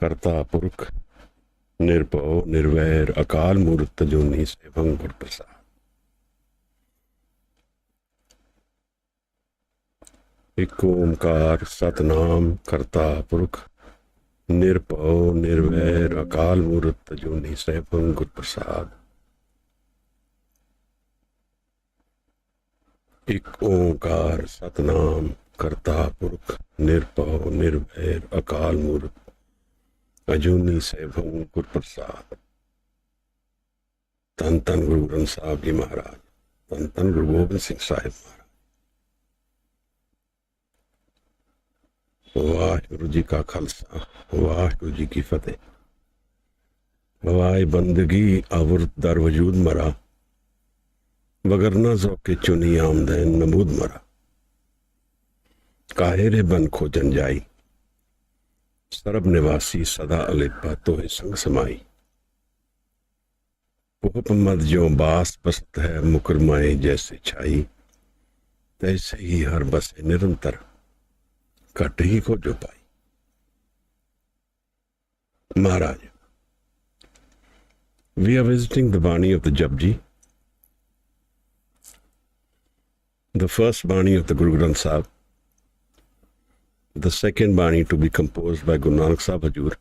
करता पुरख निर्भव निर्वैर अकाल मूर्त अजूनी सेवं गुर प्रसाद। एक ओंकार सतनाम करता पुरख निर्भव निर्वैर अकाल मूर्त अजूनी सेवं गुर प्रसाद। एक ओंकार सतनाम करता पुरख निर्भव निर्वैर अकाल मूर्त अजूनी सेवं गुर प्रसाद। धन धन गुरु ग्रंथ साहब जी महाराज, धन धन गुरु गोबिंद सिंह साहिब महाराज। वाहिगुरु जी का खालसा, वाहिगुरु जी की फतेह। वाहे बंदगी अवुर दर वजूद मरा, वगरना ज़ौक़े चुनी आमदैन नमूद मरा। काहिरे बन खोजन जाई, सरब निवासी सदा अलिपा तोहे संग समाई। पोप मद जो बास बसत है मुकरमाए जैसे छाई, तैसे ही हर बसे निरंतर कट ही को जो पाई। महाराज, we are visiting the Baani of the JAPJI, the first Baani of the Guru Granth Sahib, the second Baani to be composed by Guru Nanak Sahib Hajur.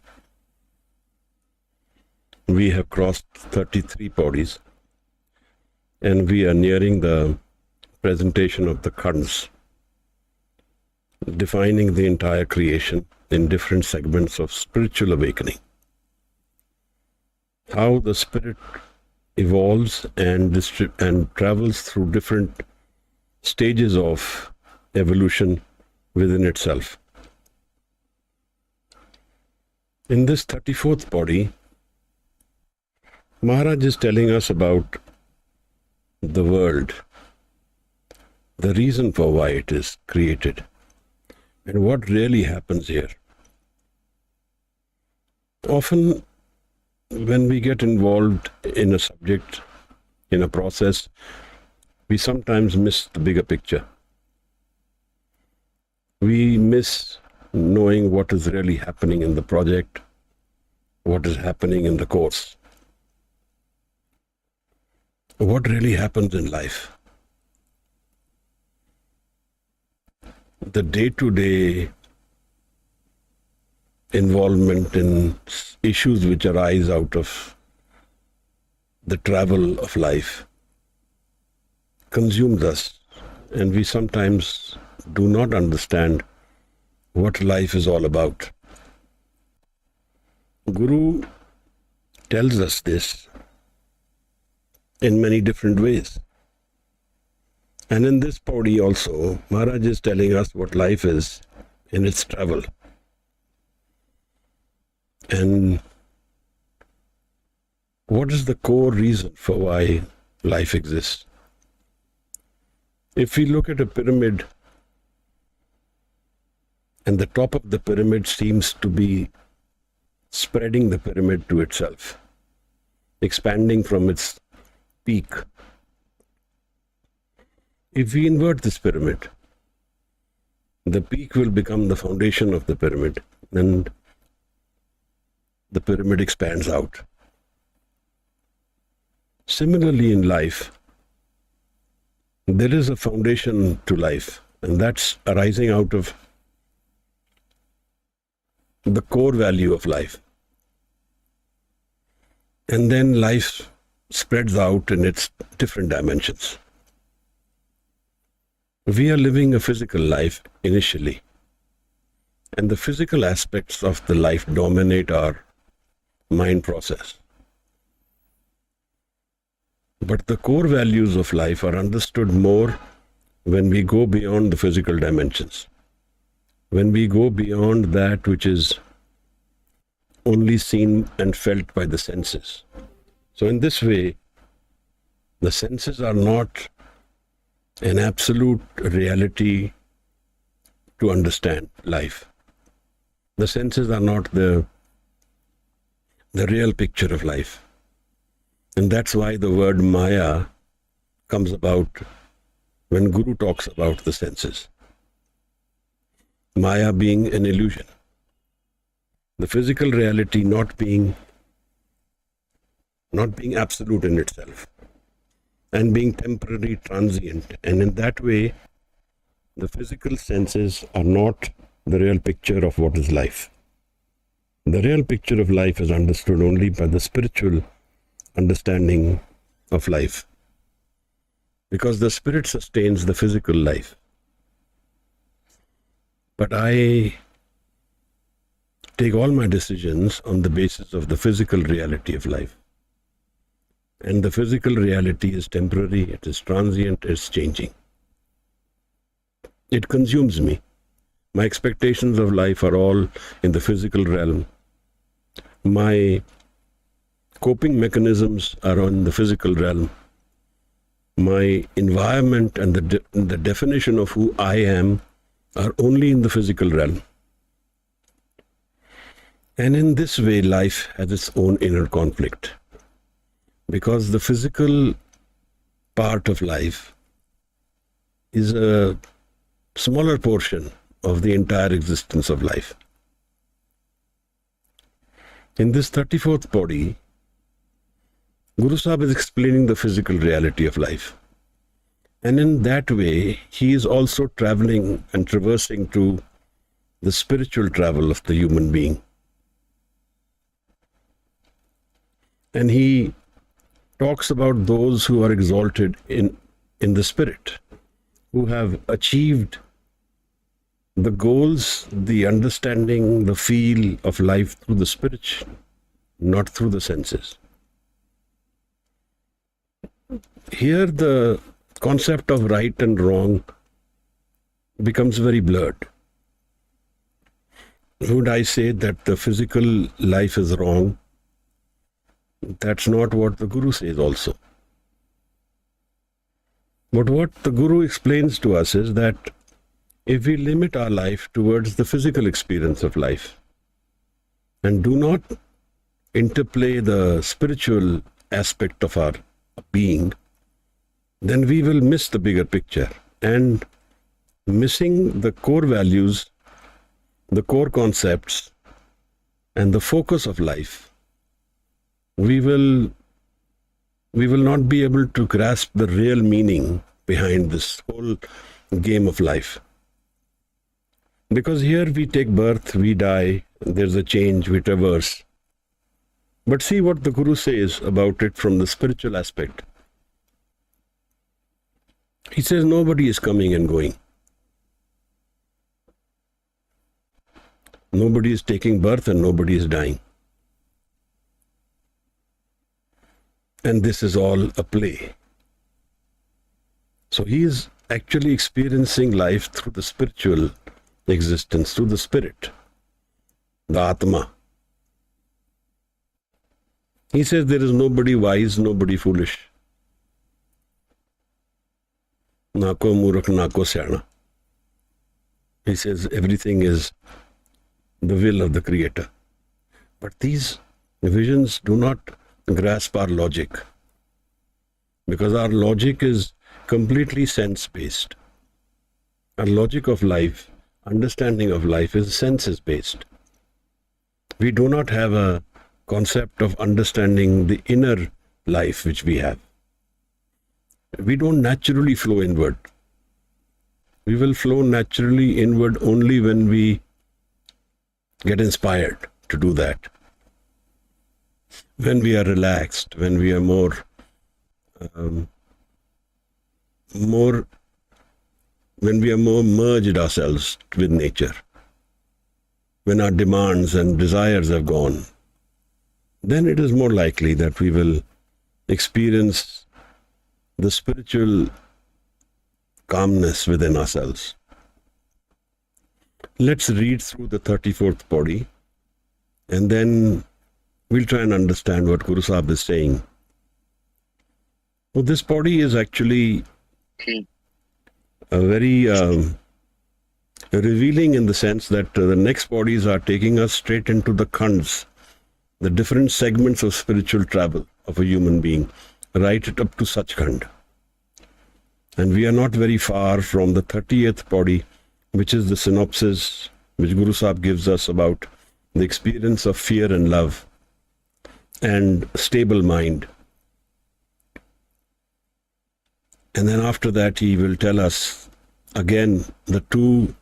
We have crossed 33 pauris and we are nearing the presentation of the khands, defining the entire creation in different segments of spiritual awakening. How the spirit evolves and travels through different stages of evolution within itself. In this 34th body, Maharaj is telling us about the world, the reason for why it is created, and what really happens here. Often, when we get involved in a subject, in a process, we sometimes miss the bigger picture. We miss knowing what is really happening in the project, what is happening in the course, what really happens in life. The day-to-day involvement in issues which arise out of the travel of life consumes us, and we sometimes do not understand what life is all about. Guru tells us this in many different ways. And in this pauri also, Maharaj is telling us what life is in its travel. And what is the core reason for why life exists? If we look at a pyramid, and the top of the pyramid seems to be spreading the pyramid to itself, expanding from its peak. If we invert this pyramid, the peak will become the foundation of the pyramid, and the pyramid expands out. Similarly, in life, there is a foundation to life, and that's arising out of the core value of life. And then life spreads out in its different dimensions. We are living a physical life initially, and the physical aspects of the life dominate our mind process. But the core values of life are understood more when we go beyond the physical dimensions, when we go beyond that which is only seen and felt by the senses. So in this way, the senses are not an absolute reality to understand life. The senses are not the real picture of life. And that's why the word Maya comes about when Guru talks about the senses. Maya being an illusion. The physical reality not being absolute in itself and being temporary, transient. And in that way, the physical senses are not the real picture of what is life. The real picture of life is understood only by the spiritual understanding of life, because the spirit sustains the physical life. But I take all my decisions on the basis of the physical reality of life. And the physical reality is temporary, it is transient, it is changing. It consumes me. My expectations of life are all in the physical realm. My coping mechanisms are on the physical realm. My environment and the definition of who I am are only in the physical realm. And in this way, life has its own inner conflict. Because the physical part of life is a smaller portion of the entire existence of life. In this 34th body, Guru Sahib is explaining the physical reality of life. And in that way, he is also traveling and traversing to the spiritual travel of the human being. And he talks about those who are exalted in the spirit, who have achieved the goals, the understanding, the feel of life through the spirit, not through the senses. Here the concept of right and wrong becomes very blurred. Would I say that the physical life is wrong? That's not what the Guru says also. But what the Guru explains to us is that if we limit our life towards the physical experience of life and do not interplay the spiritual aspect of our being, then we will miss the bigger picture. And missing the core values, the core concepts, and the focus of life, we will not be able to grasp the real meaning behind this whole game of life. Because here we take birth, we die, there's a change, we traverse. But see what the Guru says about it from the spiritual aspect. He says nobody is coming and going. Nobody is taking birth and nobody is dying. And this is all a play. So he is actually experiencing life through the spiritual existence, through the spirit, the Atma. He says there is nobody wise, nobody foolish. Nako Murak, Nako Syana. He says everything is the will of the Creator. But these visions do not grasp our logic, because our logic is completely sense-based. Our logic of life, understanding of life is senses-based. We do not have a concept of understanding the inner life which we have. We don't naturally flow inward. We will flow naturally inward only when we get inspired to do that. When we are relaxed, when we are more merged ourselves with nature, when our demands and desires have gone, then it is more likely that we will experience the spiritual calmness within ourselves. Let's read through the 34th body and then we'll try and understand what Guru Sahib is saying. Well, this body is actually a very revealing in the sense that the next bodies are taking us straight into the khands, the different segments of spiritual travel of a human being, right up to Sachkhand. And we are not very far from the 30th body, which is the synopsis which Guru Sahib gives us about the experience of fear and love, and stable mind. And then after that, he will tell us again the two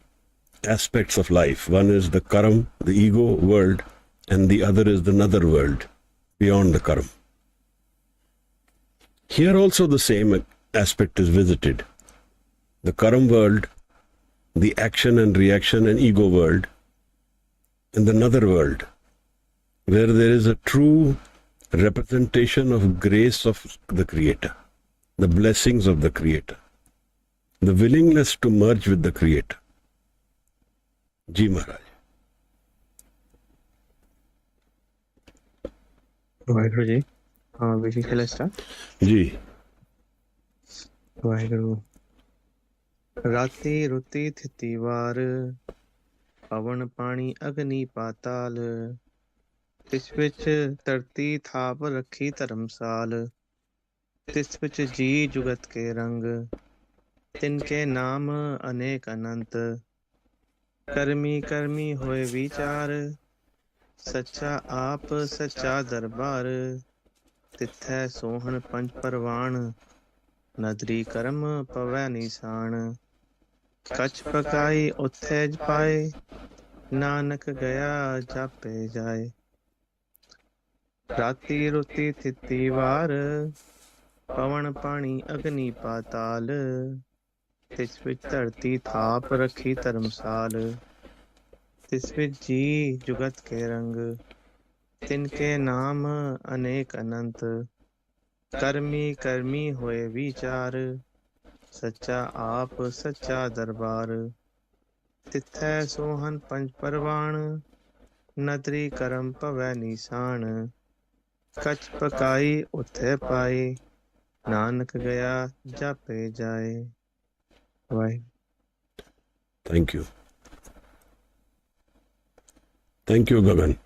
aspects of life. One is the karam, the ego world, and the other is the another world beyond the karam. Here also the same aspect is visited. The karam world, the action and reaction and ego world, and another world where there is a true representation of grace of the Creator, the blessings of the Creator, the willingness to merge with the Creator. Ji Maharaj. Waheguru ji, shall I start? Ji. Waheguru. Rati ruti thiti var, pavan pani agni patal, ਤਿਸ ਵਿੱਚ ਧਰਤੀ ਥਾਪ ਰੱਖੀ ਧਰਮਸਾਲ, ਤਿਸ ਵਿੱਚ ਜੀ ਜੁਗਤ ਕੇ ਰੰਗ, ਤਿਨਕੇ ਨਾਮ ਅਨੇਕ ਅਨੰਤ, ਕਰਮੀ ਕਰਮੀ ਹੋਏ ਵਿਚਾਰ, ਸੱਚਾ ਆਪ ਸੱਚਾ ਦਰਬਾਰ, ਤਿੱਥੈ ਸੋਹਣ ਪੰਜ ਪਰਵਾਣ, ਨਦਰੀ ਕਰਮ ਪਵੈ ਨਿਸ਼ਾਨ, ਕਛ ਪਕਾਈ ਉੱਥੇ ਪਾਏ, ਨਾਨਕ ਗਿਆ ਜਾਪੇ ਜਾਏ। ਰਾਤੀ ਰੁਤੀ ਥਿਤੀ ਵਾਰ, ਪਵਨ ਪਾਣੀ ਅਗਨੀ ਪਾਤਾਲ, ਤਿਸ ਵਿੱਚ ਧਰਤੀ ਥਾਪ ਰੱਖੀ ਧਰਮਸਾਲ, ਤਿਸ ਵਿੱਚ ਜੀ ਜੁਗਤ ਕੇ ਰੰਗ, ਤਿਨਕੇ ਨਾਮ ਅਨੇਕ ਅਨੰਤ, ਕਰਮੀ ਕਰਮੀ ਹੋਏ ਵਿਚਾਰ, ਸੱਚਾ ਆਪ ਸੱਚਾ ਦਰਬਾਰ, ਤਿੱਥੈ ਸੋਹਨ ਪੰਜ ਪਰਵਾਣ, ਨਦਰੀ ਕਰਮ ਭਵੈ ਨਿਸ਼ਾਨ, ਕਛ ਪਕਾਈ ਉੱਥੇ ਪਾਏ, ਨਾਨਕ ਗਿਆ ਜਾਪੇ ਜਾਏ। Waheguru. Thank you. Thank you, Gagan.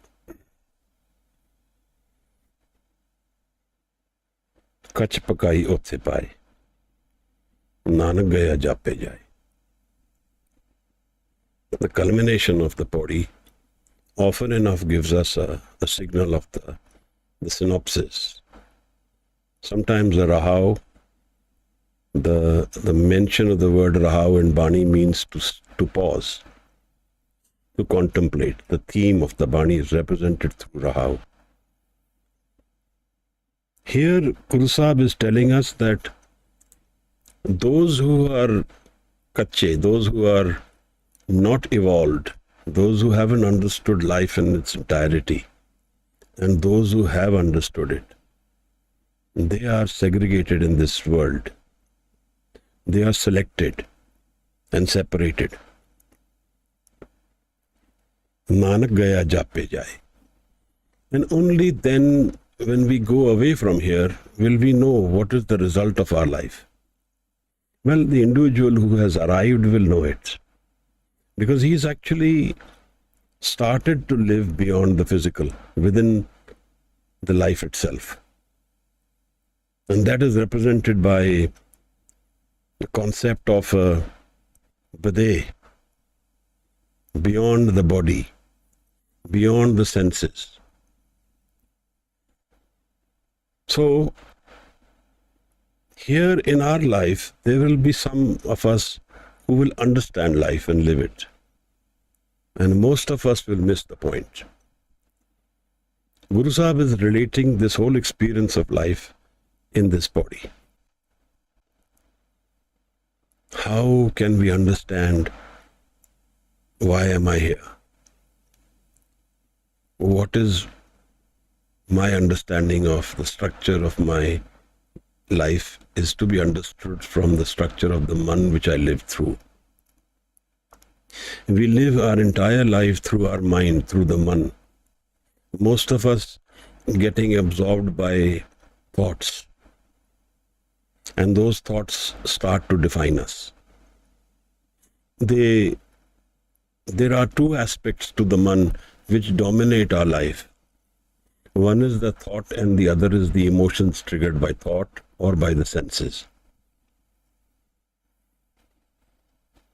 Kach pakai otse paai, Nanak gaya jape jaye. The culmination of the PAURI often enough gives us a signal of the synopsis. Sometimes the Rahau, the mention of the word Rahau in Baani means to pause, to contemplate. The theme of the Baani is represented through Rahau. Here, Guru Sahib is telling us that those who are kache, those who are not evolved, those who haven't understood life in its entirety, and those who have understood it, they are segregated in this world. They are selected and separated. Nanak gaya jape jaye. And only then, when we go away from here, will we know what is the result of our life. Well, the individual who has arrived will know it, because he is actually started to live beyond the physical, within the life itself. And that is represented by the concept of a bade, beyond the body, beyond the senses. So, here in our life, there will be some of us who will understand life and live it. And most of us will miss the point. Guru Sahib is relating this whole experience of life in this body. How can we understand why am I here? What is my understanding of the structure of my life is to be understood from the structure of the man which I lived through. We live our entire life through our mind, through the man. Most of us getting absorbed by thoughts, and those thoughts start to define us. There are two aspects to the man which dominate our life. One is the thought and the other is the emotions triggered by thought or by the senses.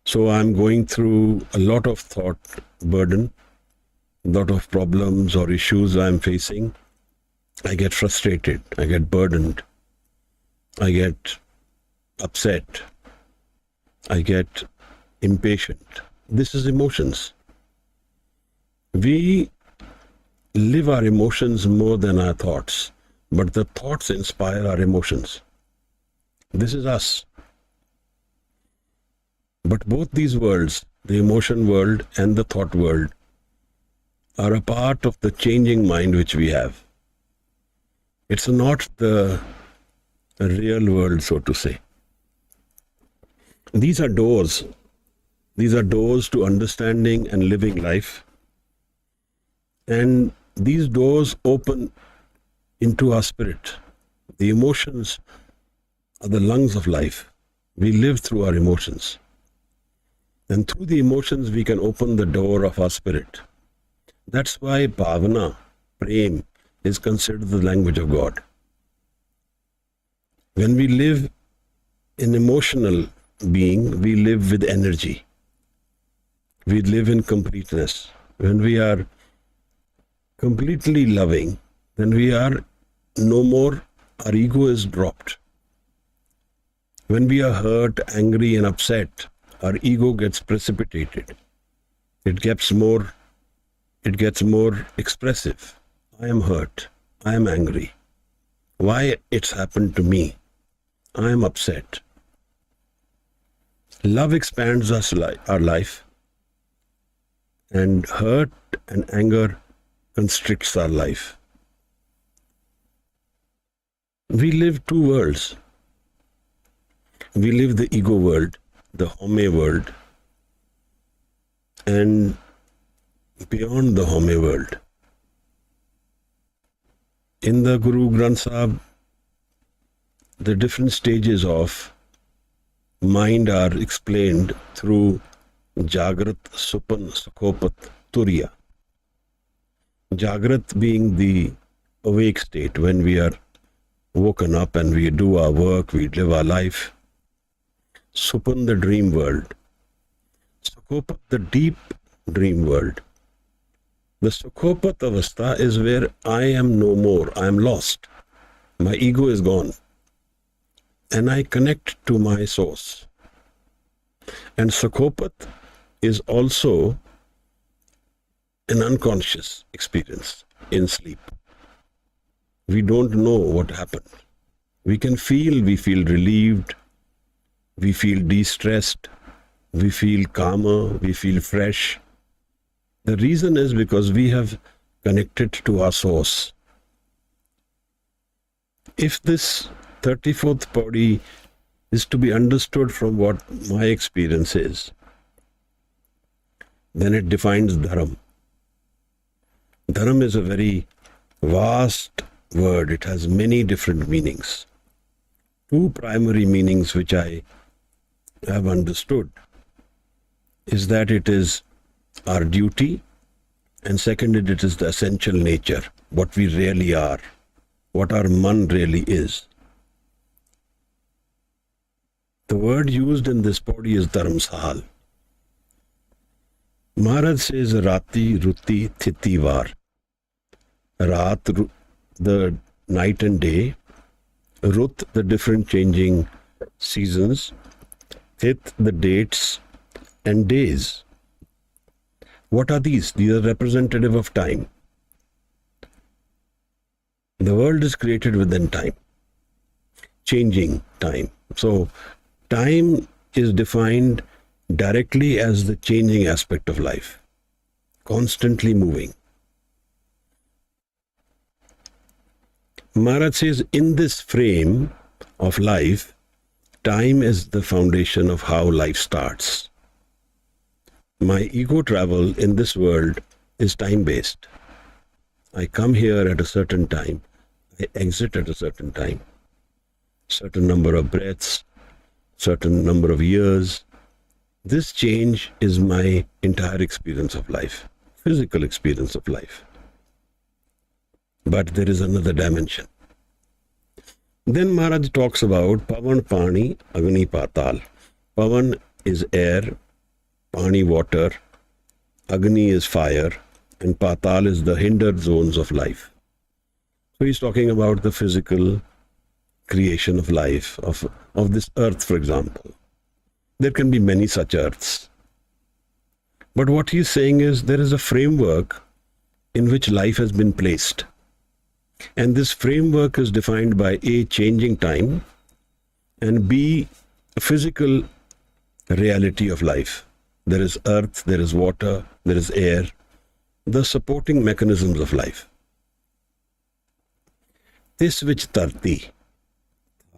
So I'm going through a lot of thought burden, lot of problems or issues I'm facing, I get frustrated, I get burdened, I get upset, I get impatient. This is emotions. We live our emotions more than our thoughts, but the thoughts inspire our emotions. This is us. But both these worlds, the emotion world and the thought world, are a part of the changing mind which we have. It's not the real world, so to say. These are doors. These are doors to understanding and living life. And these doors open into our spirit. The emotions are the lungs of life. We live through our emotions. And through the emotions, we can open the door of our spirit. That's why Bhavana, Prem, is considered the language of God. When we live in emotional being, we live with energy. We live in completeness. When we are completely loving, then we are no more, our ego is dropped. When we are hurt, angry and upset, our ego gets precipitated. It gets more expressive. I am hurt. I am angry. Why it's happened to me? I am upset. Love expands our life, and hurt and anger constricts our life. We live two worlds. We live the ego world, the home world, and beyond the home world. In the Guru Granth Sahib, the different stages of mind are explained through Jagrat, Supan, Sukhopat, Turiya. Jagrat being the awake state, when we are woken up and we do our work, we live our life. Supan, the dream world. Sukhopat, the deep dream world. The Sukhopat avastha is where I am no more, I am lost. My ego is gone. And I connect to my source. And Sukhopat is also an unconscious experience in sleep. We don't know what happened. We feel relieved, we feel de-stressed, we feel calmer, we feel fresh. The reason is because we have connected to our source. If this 34th Pauri is to be understood from what my experience is, then it defines Dharam. Dharam is a very vast word. It has many different meanings. Two primary meanings which I have understood is that it is our duty, and second, it is the essential nature, what we really are, what our man really is. The word used in this body is Dharamsal. Maharaj says Rati, Ruti, Thiti, Var. Rat, the night and day. Rut, the different changing seasons. Thit, the dates and days. What are these? These are representative of time. The world is created within time. Changing time. So, time is defined directly as the changing aspect of life. Constantly moving. Maharaj says, in this frame of life, time is the foundation of how life starts. My ego travel in this world is time-based. I come here at a certain time, I exit at a certain time. Certain number of breaths, certain number of years. This change is my entire experience of life, physical experience of life. But there is another dimension. Then Maharaj talks about Pavan, Pani, Agni, Patal. Pavan is air, Pani water, Agni is fire, and patal is the hindered zones of life. So he's talking about the physical creation of life, of this earth, for example. There can be many such earths. But what he's saying is there is a framework in which life has been placed. And this framework is defined by A, changing time, and B, a physical reality of life. There is earth, there is water, there is air, the supporting mechanisms of life. This which tarti,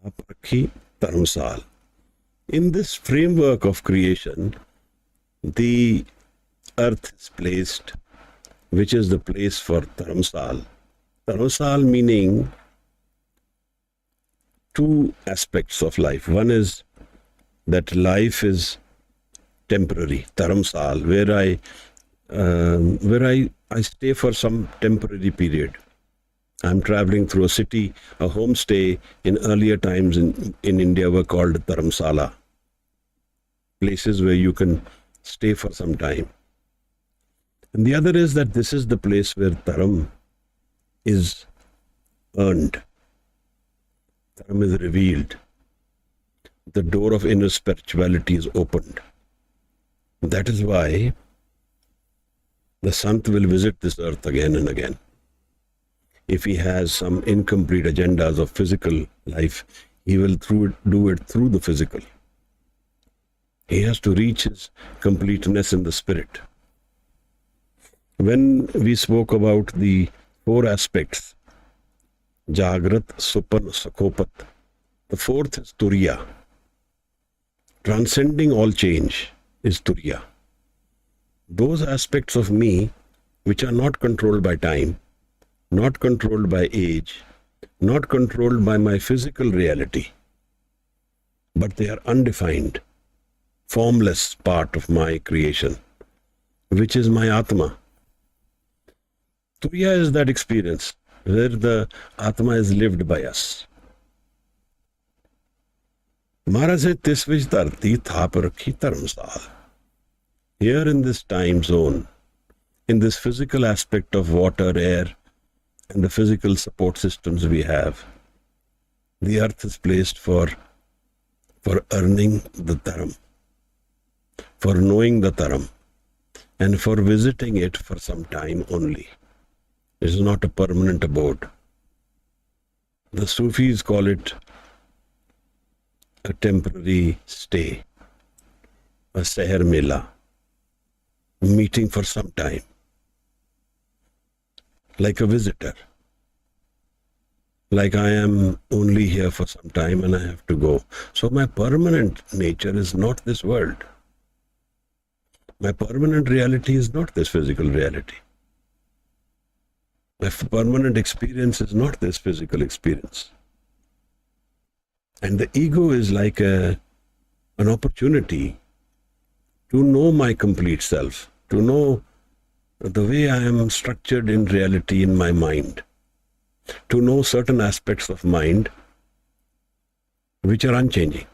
aprakhi taramsal. In this framework of creation, the earth is placed, which is the place for taramsal. Taramsal meaning two aspects of life. One is that life is temporary, taramsal, where I stay for some temporary period. I'm traveling through a city. A homestay in earlier times in India were called dharamsala, places where you can stay for some time. And the other is that this is the place where dharam is earned. Dharam is revealed. The door of inner spirituality is opened. That is why the Sant will visit this earth again and again. If he has some incomplete agendas of physical life, he will do it through the physical. He has to reach his completeness in the spirit. When we spoke about the four aspects, Jagrat, Supan, Sakopat, the fourth is Turiya. Transcending all change is Turiya. Those aspects of me which are not controlled by time, not controlled by age, not controlled by my physical reality, but they are undefined, formless part of my creation, which is my Atma. Turiya is that experience where the Atma is lived by us. Maharaj said, "Tis which dharti thap rakhi taramsal." Here in this time zone, in this physical aspect of water, air, and the physical support systems we have, the earth is placed for earning the dharam, for knowing the dharam, and for visiting it for some time only. It is not a permanent abode. The Sufis call it a temporary stay, a seher mela, meeting for some time, like a visitor. Like I am only here for some time and I have to go. So my permanent nature is not this world. My permanent reality is not this physical reality. My permanent experience is not this physical experience. And the ego is like an opportunity to know my complete self, to know the way I am structured in reality in my mind, to know certain aspects of mind which are unchanging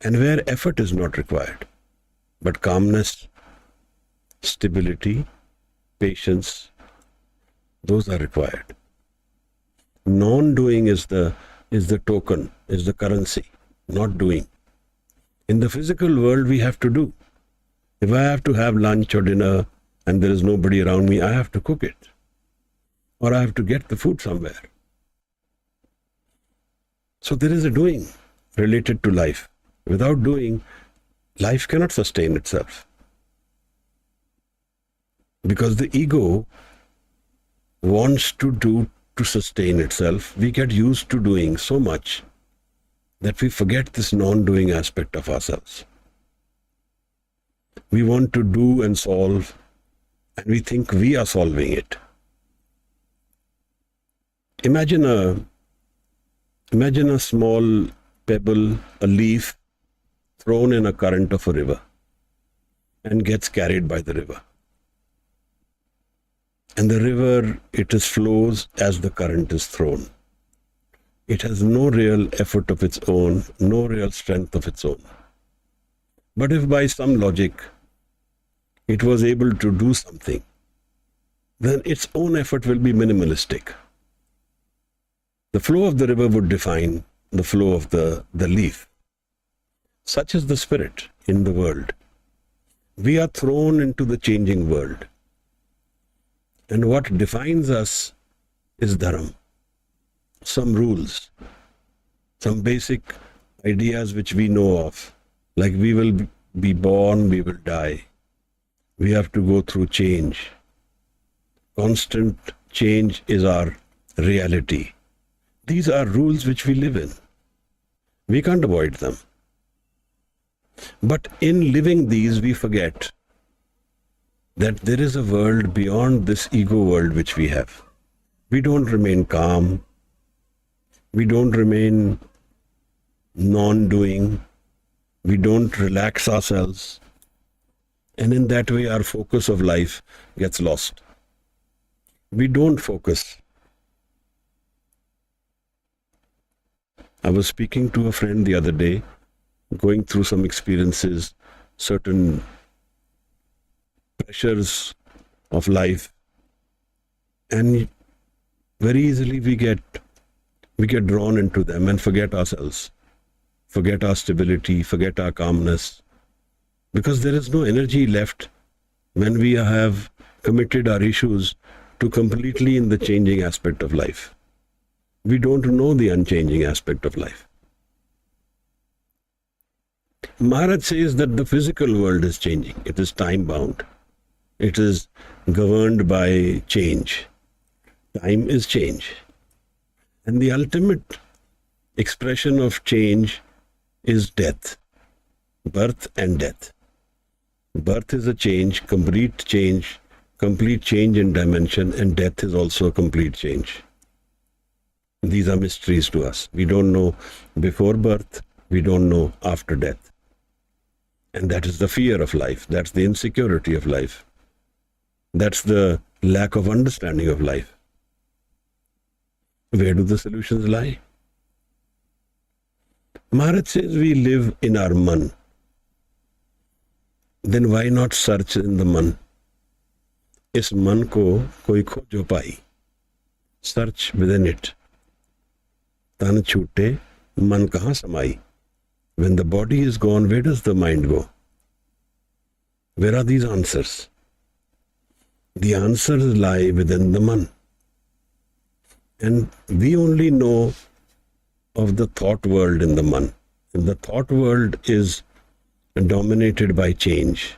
and where effort is not required, but calmness, stability, patience, those are required. Non-doing is the token, is the currency, not doing. In the physical world, we have to do. If I have to have lunch or dinner and there is nobody around me, I have to cook it. Or I have to get the food somewhere. So there is a doing related to life. Without doing, life cannot sustain itself. Because the ego wants to do to sustain itself. We get used to doing so much that we forget this non-doing aspect of ourselves. We want to do and solve, and we think we are solving it. Imagine a small pebble, a leaf thrown in a current of a river and gets carried by the river. And the river, it flows as the current is thrown. It has no real effort of its own, no real strength of its own. But if by some logic it was able to do something, then its own effort will be minimalistic. The flow of the river would define the flow of the leaf. Such is the spirit in the world. We are thrown into the changing world. And what defines us is dharam. Some rules, some basic ideas which we know of, like we will be born, we will die. We have to go through change. Constant change is our reality. These are rules which we live in. We can't avoid them. But in living these, we forget that there is a world beyond this ego world which we have. We don't remain calm. We don't remain non-doing. We don't relax ourselves. And in that way, our focus of life gets lost. We don't focus. I was speaking to a friend the other day, going through some experiences, certain pressures of life, and very easily we get drawn into them and forget ourselves, forget our stability, forget our calmness, because there is no energy left when we have committed our issues to completely in the changing aspect of life. We don't know the unchanging aspect of life. Maharaj says that the physical world is changing. It is time-bound. It is governed by change. Time is change. And the ultimate expression of change is death. Birth and death. Birth is a change, complete change in dimension, and death is also a complete change. These are mysteries to us. We don't know before birth, we don't know after death. And that is the fear of life. That's the insecurity of life. That's the lack of understanding of life. Where do the solutions lie? Maharaj says we live in our man. Then why not search in the man? Is man ko koi khojo pai. Search within it. Tan chute, man kahan samai. When the body is gone, where does the mind go? Where are these answers? The answers lie within the man. And we only know of the thought world in the man. And the thought world is dominated by change,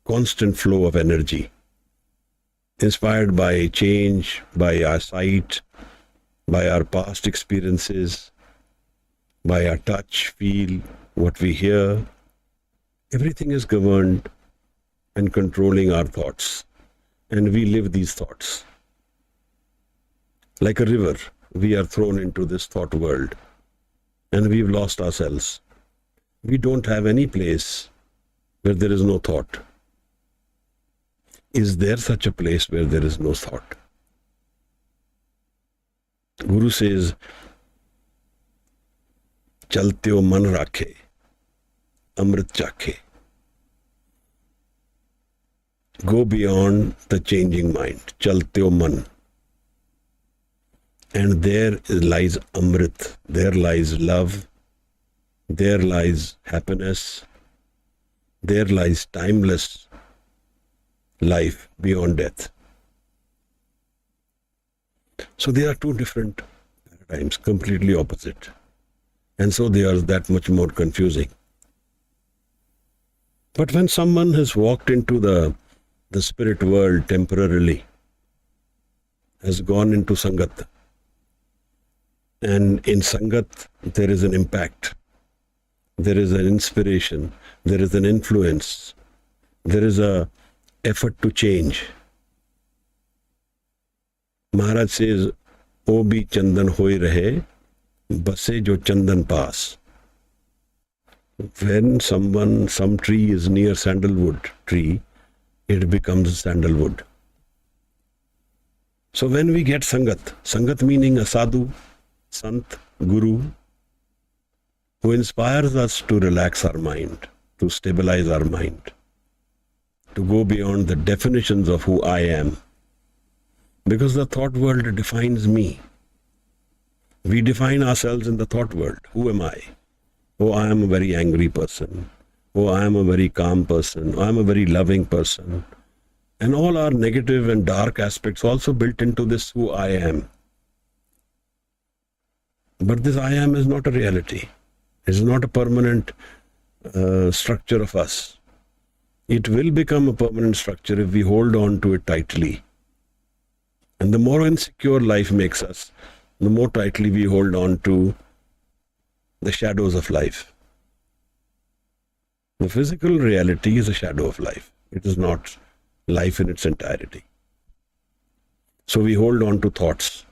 constant flow of energy, inspired by change, by our sight, by our past experiences, by our touch, feel, what we hear. Everything is governed and controlling our thoughts. And we live these thoughts. Like a river, we are thrown into this thought world. And we've lost ourselves. We don't have any place where there is no thought. Is there such a place where there is no thought? Guru says, Chaltyo man rakhe, amrit chakhe. Go beyond the changing mind. Chaltyo man. And there lies amrit. There lies love. There lies happiness. There lies timeless life beyond death. So there are two different paradigms, completely opposite. And so they are that much more confusing. But when someone has walked into the spirit world temporarily, has gone into Sangat, and in Sangat there is an impact, there is an inspiration, there is an influence, there is a effort to change. Maharaj says, O bhi chandan hoi rahe, base jo chandan paas. When some tree is near sandalwood tree, it becomes sandalwood. So when we get Sangat meaning a sadhu, Sant, Guru, who inspires us to relax our mind, to stabilize our mind, to go beyond the definitions of who I am, Because the thought world defines me. We define ourselves in the thought world. Who am I? Oh, I am a very angry person. Oh, I am a very calm person. I am a very loving person. And all our negative and dark aspects also built into this who I am. But this I am is not a reality. It is not a permanent structure of us. It will become a permanent structure if we hold on to it tightly. And the more insecure life makes us, the more tightly we hold on to the shadows of life. The physical reality is a shadow of life. It is not life in its entirety. So we hold on to thoughts.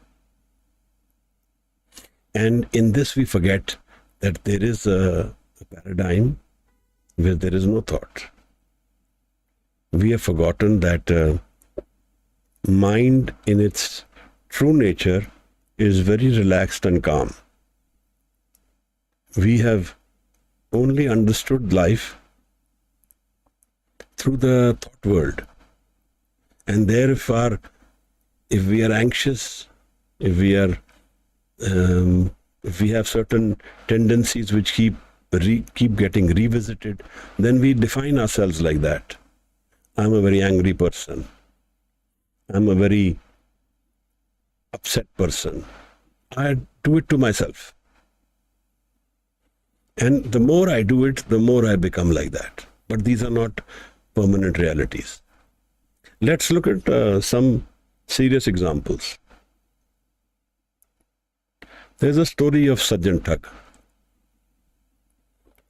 And in this we forget that there is a paradigm where there is no thought. We have forgotten that mind in its true nature is very relaxed and calm. We have only understood life through the thought world. And there if we are anxious, if we have certain tendencies which keep getting revisited, then we define ourselves like that. I'm a very angry person. I'm a very upset person. I do it to myself. And the more I do it, the more I become like that. But these are not permanent realities. Let's look at some serious examples. There's a story of Sajjan Thug.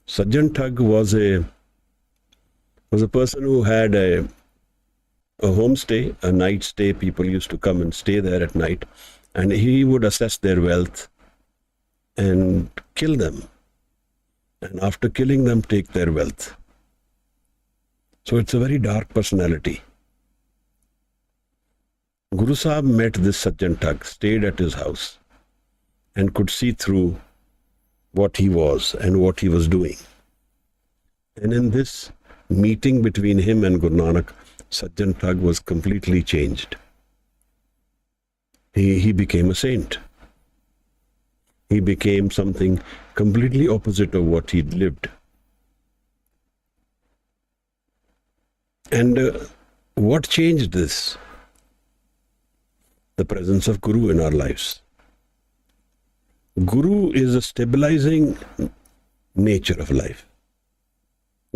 Sajjan Thug was a person who had a homestay, a night stay. People used to come and stay there at night, and he would assess their wealth and kill them. And after killing them, take their wealth. So it's a very dark personality. Guru Sahib met this Sajjan Thug, stayed at his house, and could see through what he was and what he was doing. And in this meeting between him and Guru Nanak, Sajjan Thug was completely changed. He became a saint. He became something completely opposite of what he'd lived. And what changed this? The presence of Guru in our lives. Guru is a stabilizing nature of life.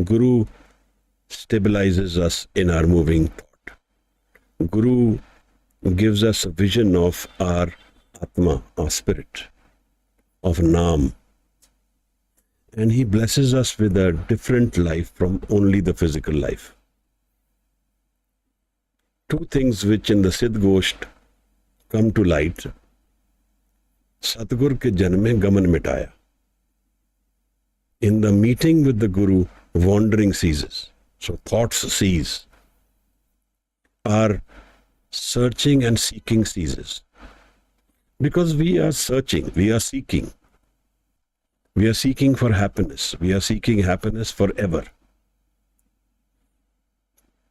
Guru stabilizes us in our moving thought. Guru gives us a vision of our Atma, our spirit, of Naam. And he blesses us with a different life from only the physical life. Two things which in the Siddh Gosht come to light. Satgur ke janam mein gaman mitaya. In the meeting with the Guru, wandering ceases. So thoughts cease. Our searching and seeking ceases. Because we are searching, we are seeking. We are seeking for happiness. We are seeking happiness forever.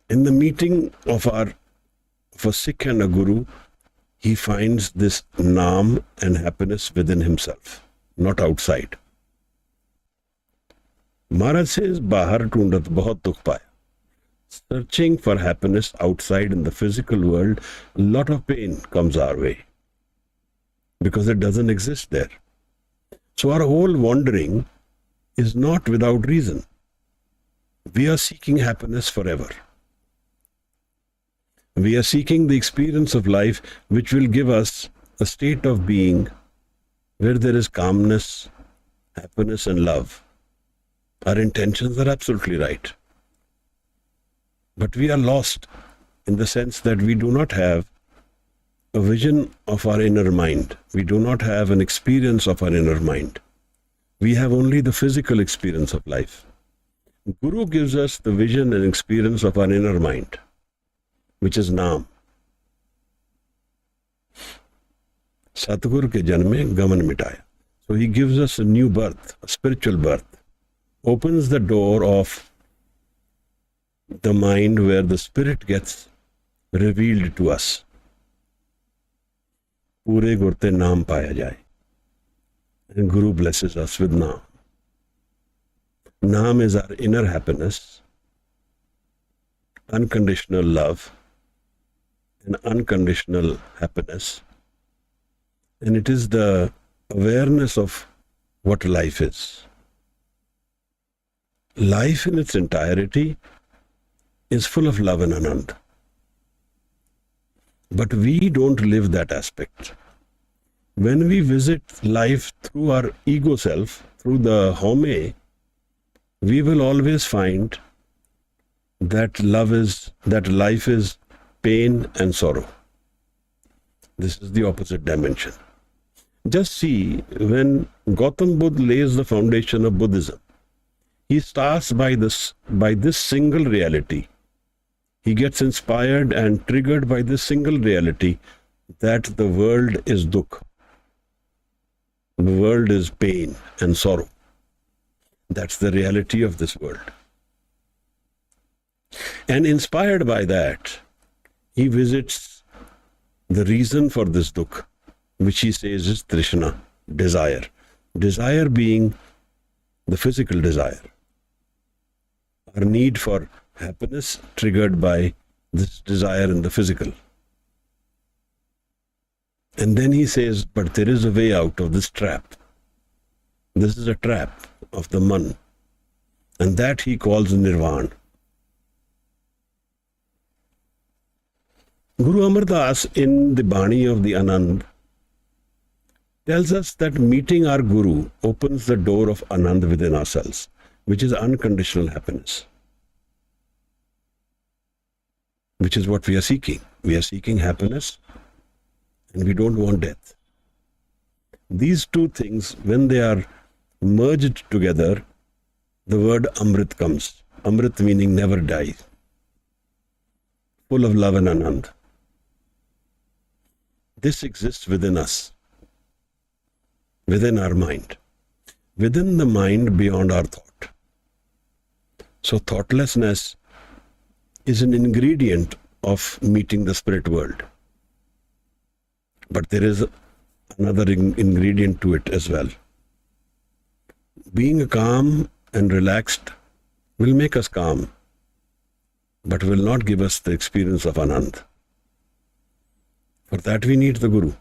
In the meeting of a Sikh and a Guru, he finds this Naam and happiness within himself, not outside. Maharaj says, Bahar tundat bahut dukh paya. Searching for happiness outside in the physical world, a lot of pain comes our way because it doesn't exist there. So our whole wandering is not without reason. We are seeking happiness forever. We are seeking the experience of life which will give us a state of being where there is calmness, happiness and love. Our intentions are absolutely right. But we are lost in the sense that we do not have a vision of our inner mind. We do not have an experience of our inner mind. We have only the physical experience of life. Guru gives us the vision and experience of our inner mind, which is Naam. Satgur ke janme gaman mitaya. So he gives us a new birth, a spiritual birth. Opens the door of the mind where the spirit gets revealed to us. पूरे गुर ते नाम पाया जाए. And Guru blesses us with Naam. Naam is our inner happiness, unconditional love, and unconditional happiness. And it is the awareness of what life is. Life in its entirety is full of love and anand. But we don't live that aspect. When we visit life through our ego self, through the home, we will always find that life is pain and sorrow. This is the opposite dimension. Just see, when Gautam Buddha lays the foundation of Buddhism, he starts by this single reality. He gets inspired and triggered by this single reality that the world is dukkha. The world is pain and sorrow. That's the reality of this world. And inspired by that, he visits the reason for this dukkha, which he says is trishna, desire. Desire being the physical desire. Our need for happiness triggered by this desire in the physical. And then he says, but there is a way out of this trap. This is a trap of the man. And that he calls nirvana. Guru Amar Das in the Baani of the Anand tells us that meeting our Guru opens the door of Anand within ourselves, which is unconditional happiness, which is what we are seeking. We are seeking happiness and we don't want death. These two things, when they are merged together, the word Amrit comes. Amrit meaning never die, full of love and Anand. This exists within us, within our mind, within the mind beyond our thought. So thoughtlessness is an ingredient of meeting the spirit world. But there is another ingredient to it as well. Being calm and relaxed will make us calm, but will not give us the experience of Anand. For that we need the Guru.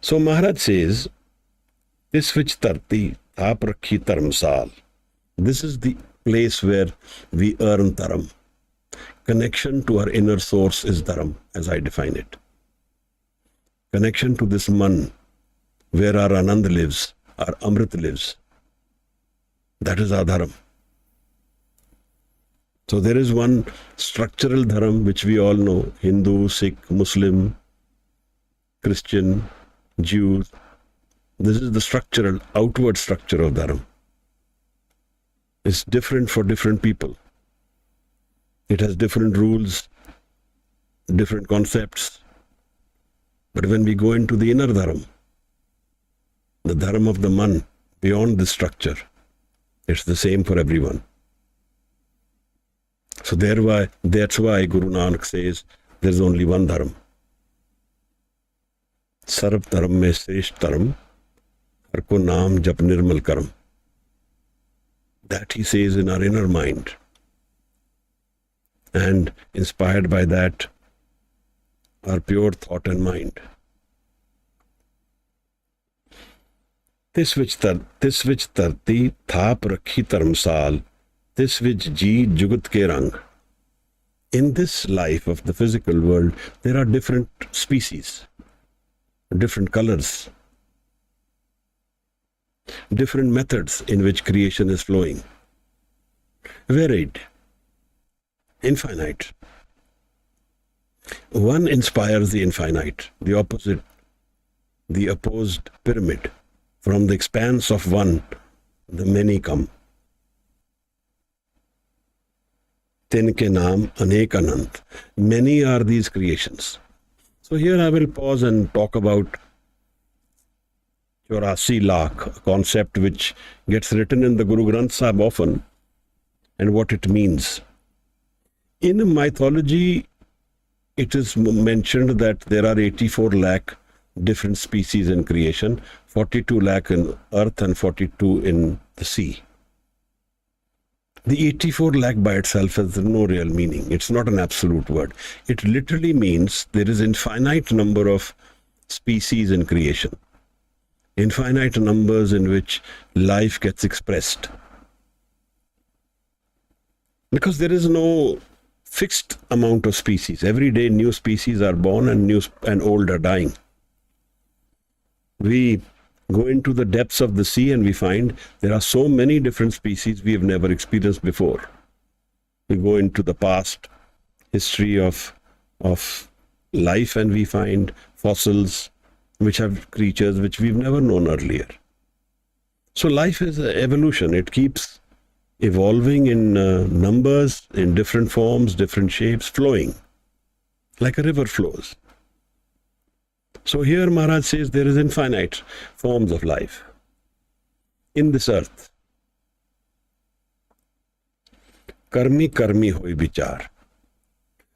So Maharaj says, this which tarti thap rakhi taramsal. This is the place where we earn dharam. Connection to our inner source is dharam, as I define it. Connection to this man, where our Anand lives, our Amrit lives. That is our dharam. So there is one structural dharam which we all know: Hindu, Sikh, Muslim, Christian, Jews. This is the structural, outward structure of dharam. It's different for different people. It has different rules, different concepts. But when we go into the inner dharam, the dharam of the man, beyond this structure, it's the same for everyone. So that's why Guru Nanak says there's only one dharam. Sarv dharam mein shreshth dharam, har ko naam jap nirmal karam. That he says in our inner mind. And inspired by that, our pure thought and mind. This which tarti thap rakhi taramsal, this which ji jugat ke rang. In this life of the physical world, there are different species, different colors, different methods in which creation is flowing. Varied, infinite. One inspires the infinite, the opposite, the opposed pyramid. From the expanse of one, the many come. Tinke naam anek anant. Many are these creations. So here I will pause and talk about 84 lakh, a concept which gets written in the Guru Granth Sahib often, and what it means. In mythology, it is mentioned that there are 84 lakh different species in creation, 42 lakh in earth and 42 in the sea. The 84 lakh by itself has no real meaning. It's not an absolute word. It literally means there is infinite number of species in creation, infinite numbers in which life gets expressed. Because there is no fixed amount of species. Every day new species are born and new and old are dying. We go into the depths of the sea and we find there are so many different species we have never experienced before. We go into the past history of life and we find fossils which have creatures which we've never known earlier. So life is an evolution. It keeps evolving in numbers, in different forms, different shapes, flowing like a river flows. So here Maharaj says there is infinite forms of life in this earth. Karmi karmi hoy vichar.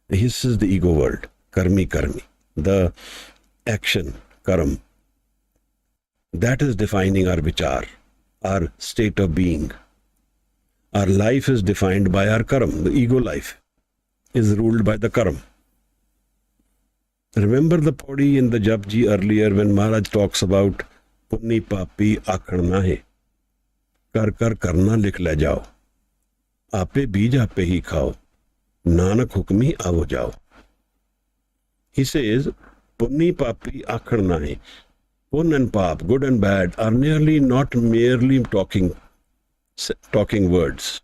This is the ego world. Karmi karmi. The action, karam. That is defining our vichar, our state of being. Our life is defined by our karam. The ego life is ruled by the karam. Remember the PAURI in the JAPJI earlier when Maharaj talks about Punni papi akhana hai. Kar kar karna likh le jao. Ape beej ape hi khao. Nanak hukmi avo jao. He says, Punni papi akhana hai. Pun and pap, good and bad, are nearly not merely talking words.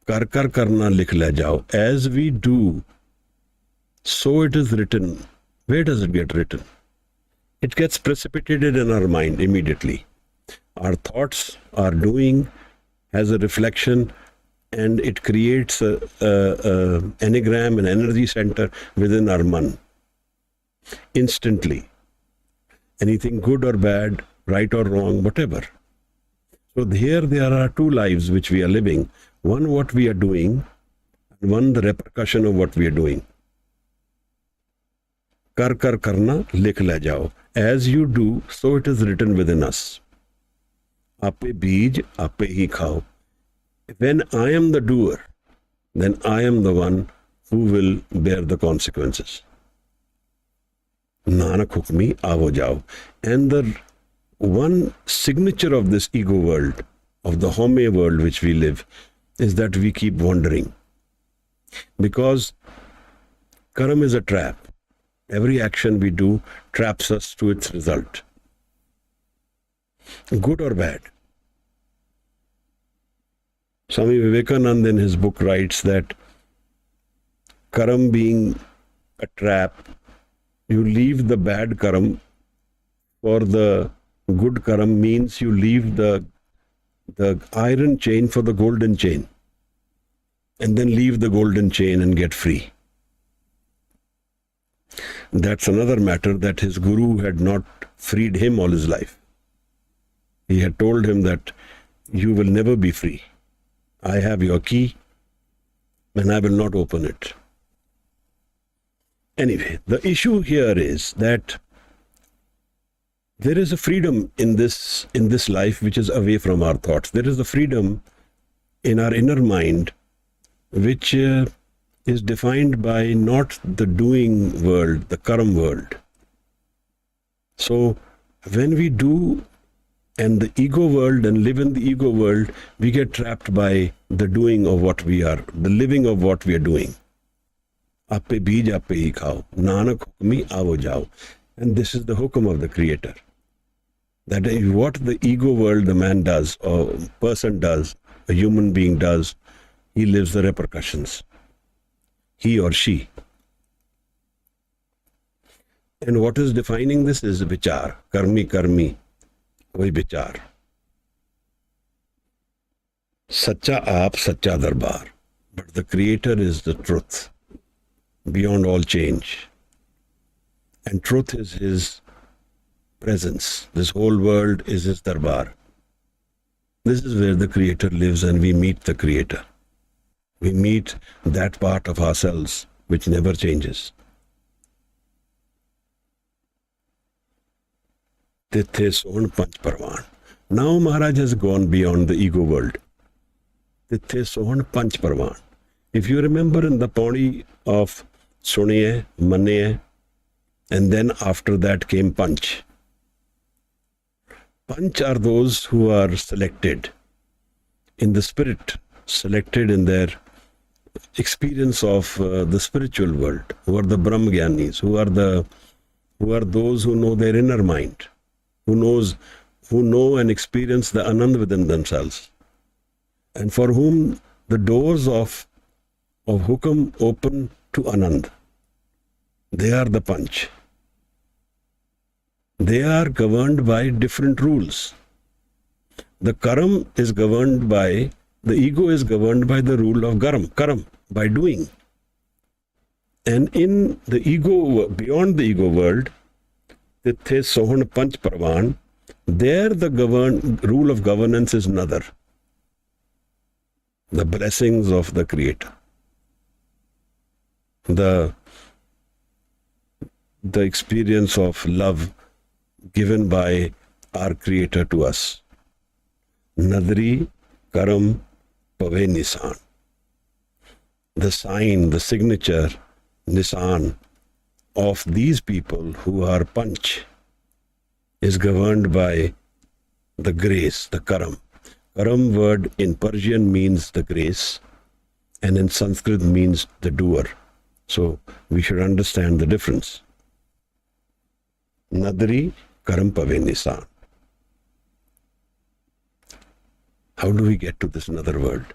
Kar kar karna likh le jao. As we do, so it is written. Where does it get written? It gets precipitated in our mind immediately. Our thoughts, our doing has a reflection and it creates a anagram, an energy center within our man. Instantly. Anything good or bad, right or wrong, whatever. So here there are two lives which we are living. One what we are doing, and one the repercussion of what we are doing. Kar kar karna likh le jao. As you do, so it is written within us. Ape beej, ape hi khao. When I am the doer, then I am the one who will bear the consequences. Nanak hukmi avo jao. And the one signature of this ego world, of the home world which we live, is that we keep wandering. Because karam is a trap. Every action we do traps us to its result. Good or bad. Swami Vivekananda in his book writes that karam being a trap, you leave the bad karam for the good karam means you leave the iron chain for the golden chain and then leave the golden chain and get free. That's another matter that his guru had not freed him all his life. He had told him that you will never be free. I have your key and I will not open it. Anyway, the issue here is that there is a freedom in this life which is away from our thoughts. There is a freedom in our inner mind which is defined by not the doing world, the karam world. So when we do and the ego world and live in the ego world, we get trapped by the doing of what we are, the living of what we are doing. Ape beej ape hi khao, nanak hukmi avo jao. And this is the hukum of the Creator. That what the ego world, the man does, or person does, a human being does, he lives the repercussions. He or she. And what is defining this is vichar. Karmi karmi, hoy vichar. Sacha aap, sacha darbar. But the Creator is the truth, beyond all change. And truth is His presence. This whole world is His darbar. This is where the Creator lives and we meet the Creator. We meet that part of ourselves which never changes. Tithe Sohan Panch Parvan. Now Maharaj has gone beyond the ego world. Tithe Sohan Panch Parvan. If you remember in the Pauri of Suniye, Maniye, and then after that came Panch. Panch are those who are selected in the spirit, selected in their experience of the spiritual world, who are the Brahmagyanis, who are those who know their inner mind, who know and experience the Anand within themselves, and for whom the doors of Hukam open to Anand. They are the Panch. They are governed by different rules. The Karam is governed by, the ego is governed by the rule of Karam, by doing. And in the ego, beyond the ego world, Tithe Sohan Panch Parvan, there the rule of governance is another. The blessings of the Creator. The experience of love given by our Creator to us. Nadri Karam Pave Nisan. The sign, the signature, Nisan of these people who are Panch is governed by the grace, the Karam. Karam word in Persian means the grace, and in Sanskrit means the doer. So we should understand the difference. Nadri Karam Pave Nisan. How do we get to this another world?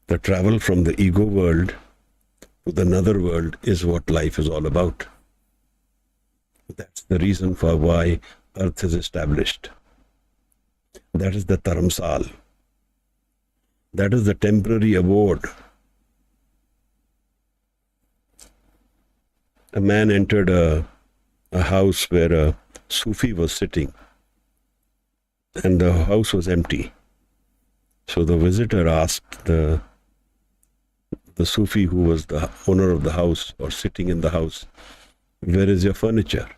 The travel from the ego world to the another world is what life is all about. That's the reason for why earth is established. That is the Dharamsal. That is the temporary abode. A man entered a house where a Sufi was sitting, and the house was empty. So the visitor asked the Sufi, who was the owner of the house or sitting in the house, "Where is your furniture?"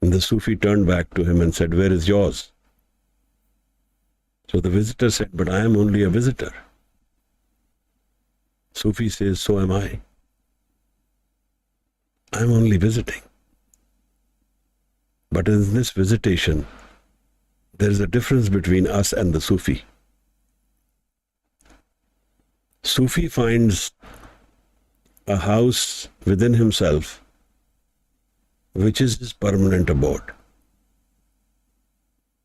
And the Sufi turned back to him and said, "Where is yours?" So the visitor said, "But I am only a visitor." Sufi says, "So am I. I am only visiting." But in this visitation, there is a difference between us and the Sufi. Sufi finds a house within himself which is his permanent abode.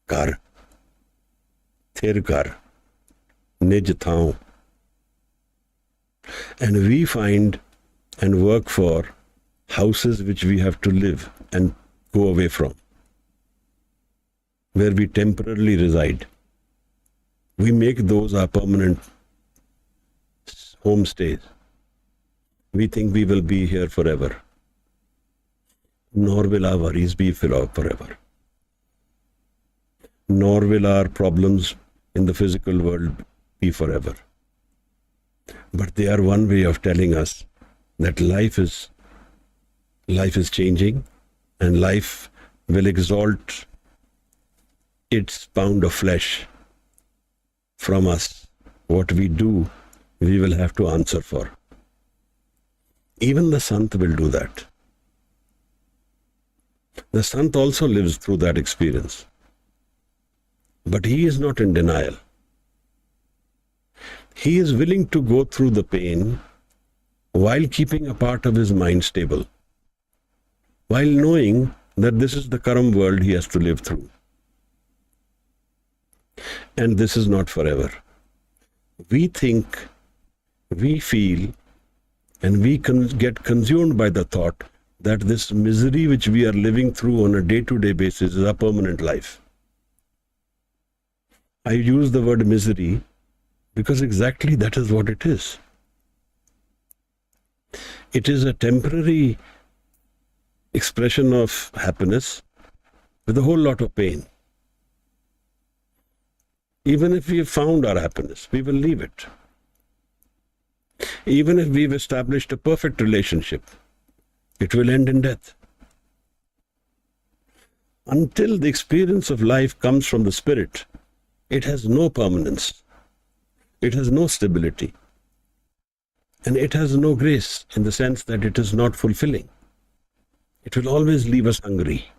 Kar, thir kar, nij thau. And we find and work for houses which we have to live and go away from, where we temporarily reside. We make those our permanent homestays. We think we will be here forever. Nor will our worries be forever. Nor will our problems in the physical world be forever. But they are one way of telling us that life is changing, and life will exalt its pound of flesh from us. What we do, we will have to answer for. Even the Sant will do that. The Sant also lives through that experience. But he is not in denial. He is willing to go through the pain while keeping a part of his mind stable, while knowing that this is the Karam world he has to live through. And this is not forever. We think, we feel, and we get consumed by the thought that this misery which we are living through on a day-to-day basis is a permanent life. I use the word misery because exactly that is what it is. It is a temporary expression of happiness with a whole lot of pain. Even if we have found our happiness, we will leave it. Even if we've established a perfect relationship, it will end in death. Until the experience of life comes from the spirit, it has no permanence. It has no stability. And it has no grace in the sense that it is not fulfilling. It will always leave us hungry.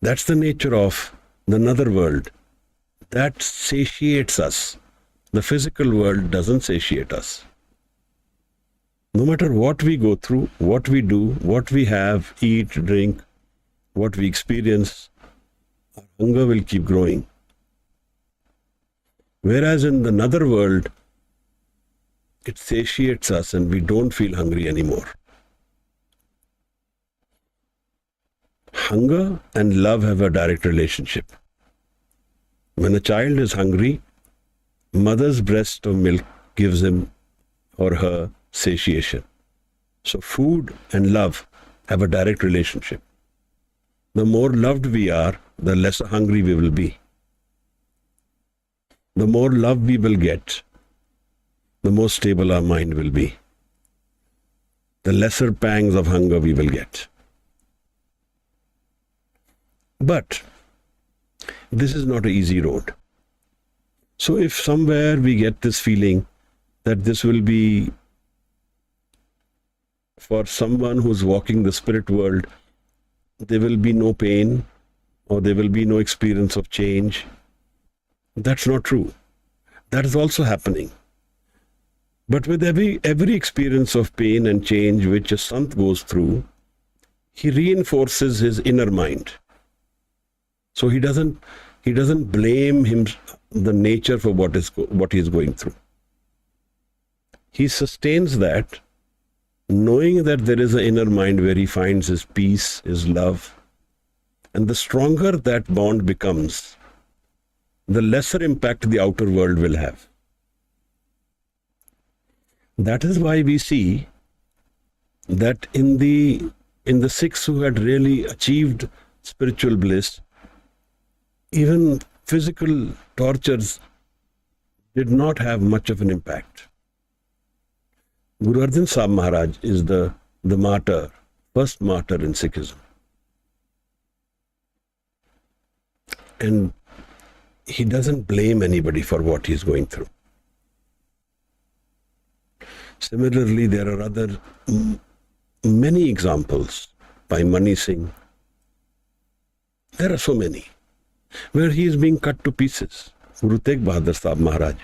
That's the nature of the another world. That satiates us. The physical world doesn't satiate us. No matter what we go through, what we do, what we have, eat, drink, what we experience, our hunger will keep growing. Whereas in the another world, it satiates us and we don't feel hungry anymore. Hunger and love have a direct relationship. When a child is hungry, mother's breast of milk gives him or her satiation. So food and love have a direct relationship. The more loved we are, the less hungry we will be. The more love we will get, the more stable our mind will be. The lesser pangs of hunger we will get. But this is not an easy road. So if somewhere we get this feeling that this will be for someone who's walking the spirit world, there will be no pain or there will be no experience of change, that's not true. That is also happening. But with every experience of pain and change which a sant goes through, he reinforces his inner mind. So he doesn't blame the nature for what he is going through. He sustains that, knowing that there is an inner mind where he finds his peace, his love. And the stronger that bond becomes, the lesser impact the outer world will have. That is why we see that in the Sikhs who had really achieved spiritual bliss, even physical tortures did not have much of an impact. Guru Arjan Sahib Maharaj is the martyr, first martyr in Sikhism. And he doesn't blame anybody for what he is going through. Similarly, there are many examples by Mani Singh. There are so many where he is being cut to pieces. Guru Tegh Bahadur Sahib Maharaj,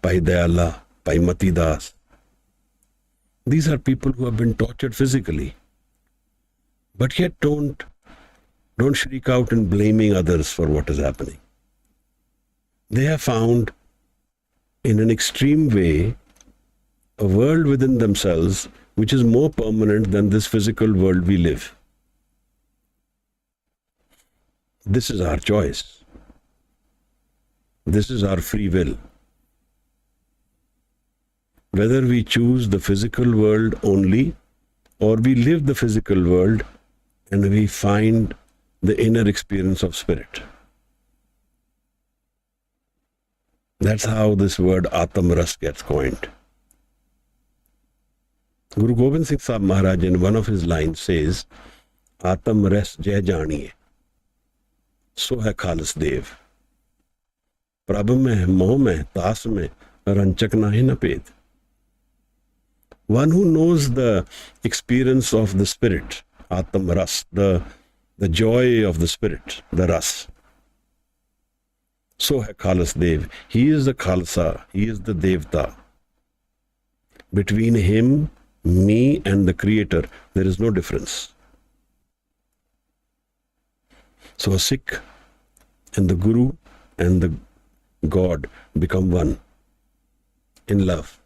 Bhai Dayala, Bhai Mati Das. These are people who have been tortured physically, but yet don't shriek out in blaming others for what is happening. They have found, in an extreme way, a world within themselves which is more permanent than this physical world we live. This is our choice. This is our free will. Whether we choose the physical world only or we live the physical world and we find the inner experience of spirit. That's how this word Atam Ras gets coined. Guru Gobind Singh Sahib Maharaj in one of his lines says, Atam Ras Jai Janiye, so hai Khalis Dev. Prabh mein, moh mein, taas mein, ranchak nahi na ped. One who knows the experience of the spirit, Atam Ras, the joy of the spirit, the Ras. So hai Khalis Dev. He is the Khalsa, he is the Devta. Between him, me and the Creator, there is no difference. So a Sikh and the Guru and the God become one in love.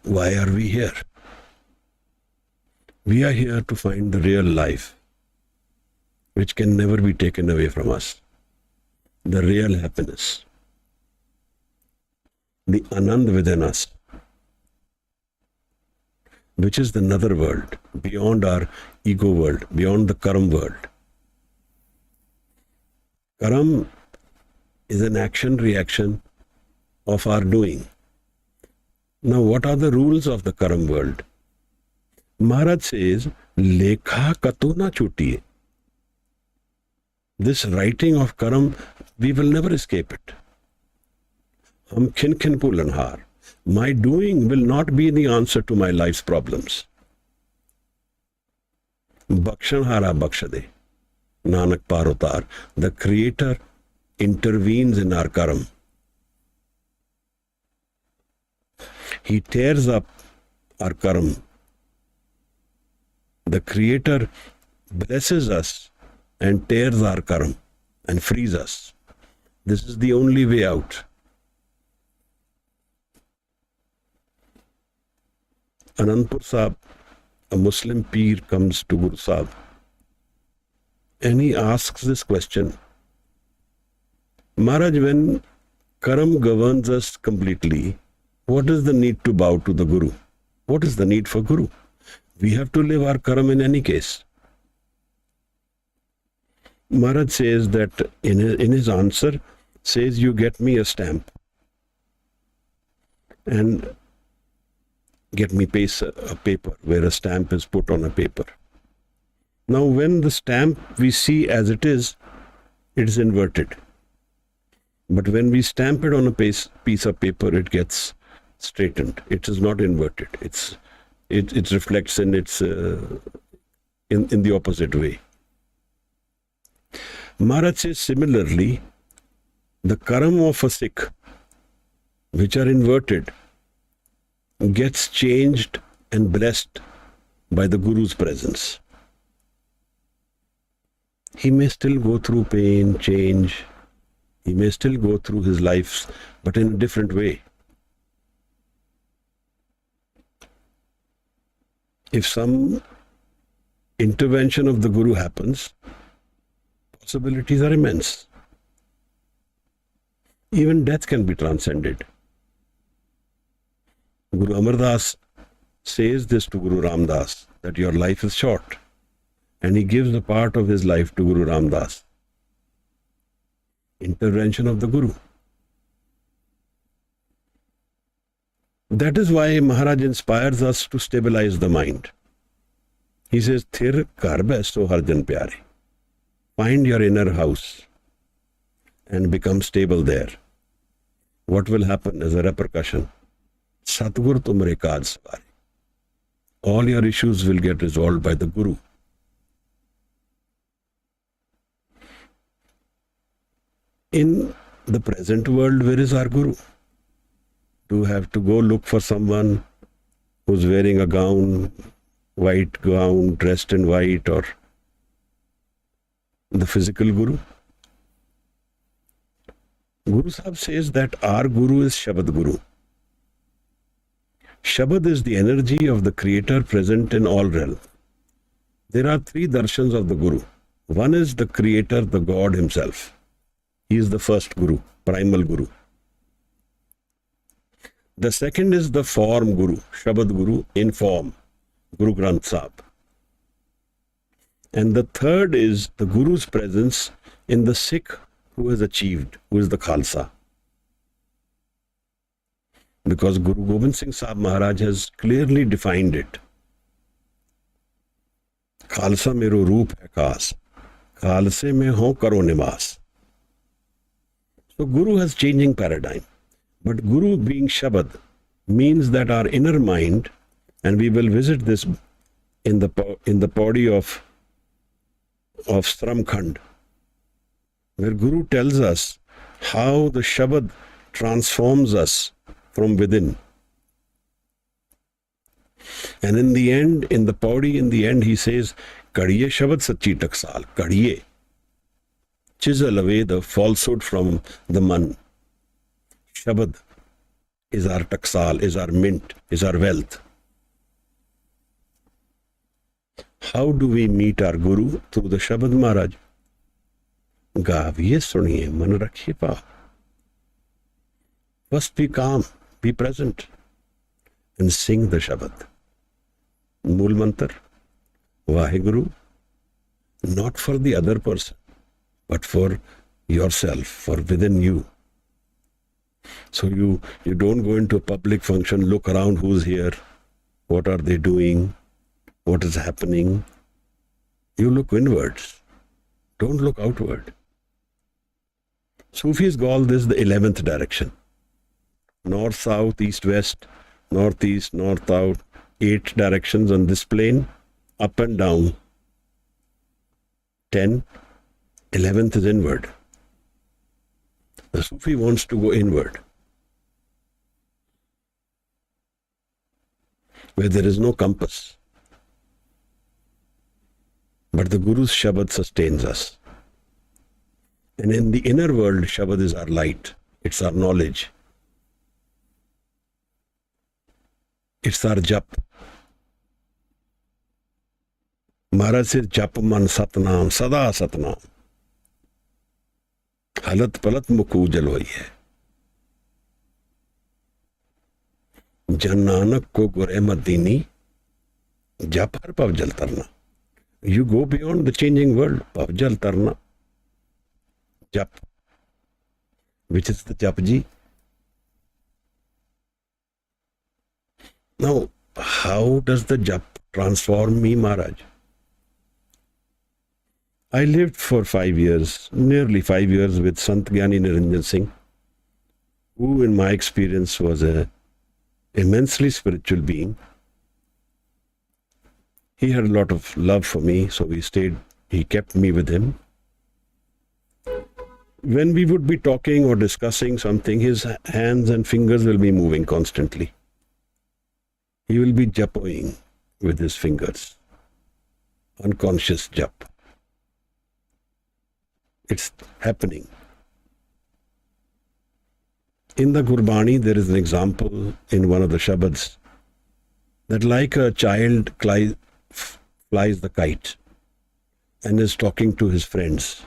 Why are we here? We are here to find the real life, which can never be taken away from us. The real happiness. The Anand within us, which is the another world, beyond our ego world, beyond the Karam world. Karam is an action-reaction of our doing. Now, what are the rules of the Karam world? Maharaj says, Lekha kato na chutiye. This writing of Karam, we will never escape it. Hum khin khin pulanhar. My doing will not be the answer to my life's problems. Bakshanhara bakshade. Nanak Parotar. The Creator intervenes in our Karam. He tears up our Karam. The Creator blesses us and tears our Karam and frees us. This is the only way out. Anandpur Sahib, a Muslim Peer, comes to Guru Sahib and he asks this question. Maharaj, when Karam governs us completely, what is the need to bow to the Guru? What is the need for Guru? We have to live our Karam in any case. Maharaj says that in his answer, says, you get me a stamp and get me a paper where a stamp is put on a paper. Now, when the stamp we see as it is inverted. But when we stamp it on a piece of paper, it gets straightened. It is not inverted. It reflects in its in the opposite way. Maharaj says similarly, the Karam of a Sikh, which are inverted, gets changed and blessed by the Guru's presence. He may still go through pain, change. He may still go through his life, but in a different way. If some intervention of the Guru happens, possibilities are immense. Even death can be transcended. Guru Amar Das says this to Guru Ram Das, that your life is short. And he gives a part of his life to Guru Ram Das. Intervention of the Guru. That is why Maharaj inspires us to stabilize the mind. He says, Thir kar baiso har jan pyare. Find your inner house and become stable there. What will happen as a repercussion? Satgur tumre kaaj saware. All your issues will get resolved by the Guru. In the present world, where is our Guru? Do we have to go look for someone who's wearing a gown, white gown, dressed in white, or the physical Guru? Guru Sahib says that our Guru is Shabad Guru. Shabad is the energy of the Creator present in all realms. There are three darshans of the Guru. One is the Creator, the God Himself. He is the first Guru, primal Guru. The second is the form Guru, Shabad Guru in form, Guru Granth Sahib. And the third is the Guru's presence in the Sikh who has achieved, who is the Khalsa. Because Guru Gobind Singh Sahib Maharaj has clearly defined it. Khalsa mero roop hai kaas, Khalse mein ho karo niwas. So Guru has changing paradigm. But Guru being Shabad means that our inner mind, and we will visit this in the Pauri of Stramkhand, where Guru tells us how the Shabad transforms us from within. And in the end, in the Pauri, in the end, he says, Kadiye Shabad Sachi Taksal, Kadiye. Chisel away the falsehood from the man. Shabad is our taksal, is our mint, is our wealth. How do we meet our Guru? Through the Shabad Maharaj. Gaviye suniye, man rakhiye pa. First be calm, be present, and sing the Shabad. Mool Mantar, Waheguru, not for the other person, but for yourself, for within you. So you don't go into a public function, look around who's here, what are they doing, what is happening. You look inwards. Don't look outward. Sufis call this the 11th direction. North, south, east, west, northeast, north, south, 8 directions on this plane, up and down. 10, 11th is inward. The Sufi wants to go inward, where there is no compass. But the Guru's Shabad sustains us. And in the inner world, Shabad is our light. It's our knowledge. It's our jap. Maharaj says, jap man satnam, sada satnam. Halat palat mukh ujal hoyi hai. Jan Nanak ko Gurmat dini, jap har pavjal tarna. You go beyond the changing world, pavjal tarna. Jap, which is the JAPJI. Now, how does the jap transform me, Maharaj? I lived for 5 years, nearly 5 years, with Sant Gyani Niranjan Singh, who in my experience was an immensely spiritual being. He had a lot of love for me, so he kept me with him. When we would be talking or discussing something, his hands and fingers will be moving constantly. He will be japoing with his fingers. Unconscious jap. It's happening. In the Gurbani, there is an example in one of the Shabads that like a child flies the kite and is talking to his friends.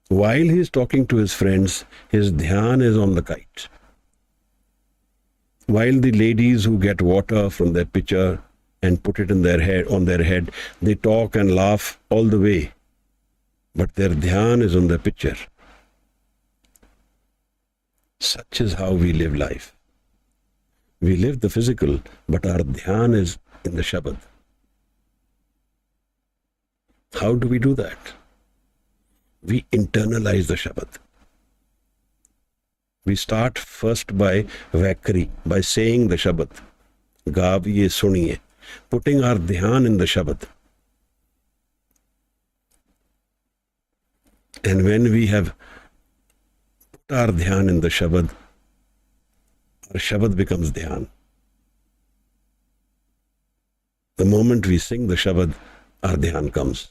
While he is talking to his friends, his dhyan is on the kite. While the ladies who get water from their pitcher and put it on their head, they talk and laugh all the way, but their dhyan is on the pitcher. Such is how we live life. We live the physical, but our dhyan is in the Shabad. How do we do that? We internalize the Shabad. We start first by Vaikari, by saying the Shabad. Gaviye suniye, putting our dhyan in the Shabad. And when we have put our dhyan in the Shabad, our Shabad becomes dhyan. The moment we sing the Shabad, our dhyan comes.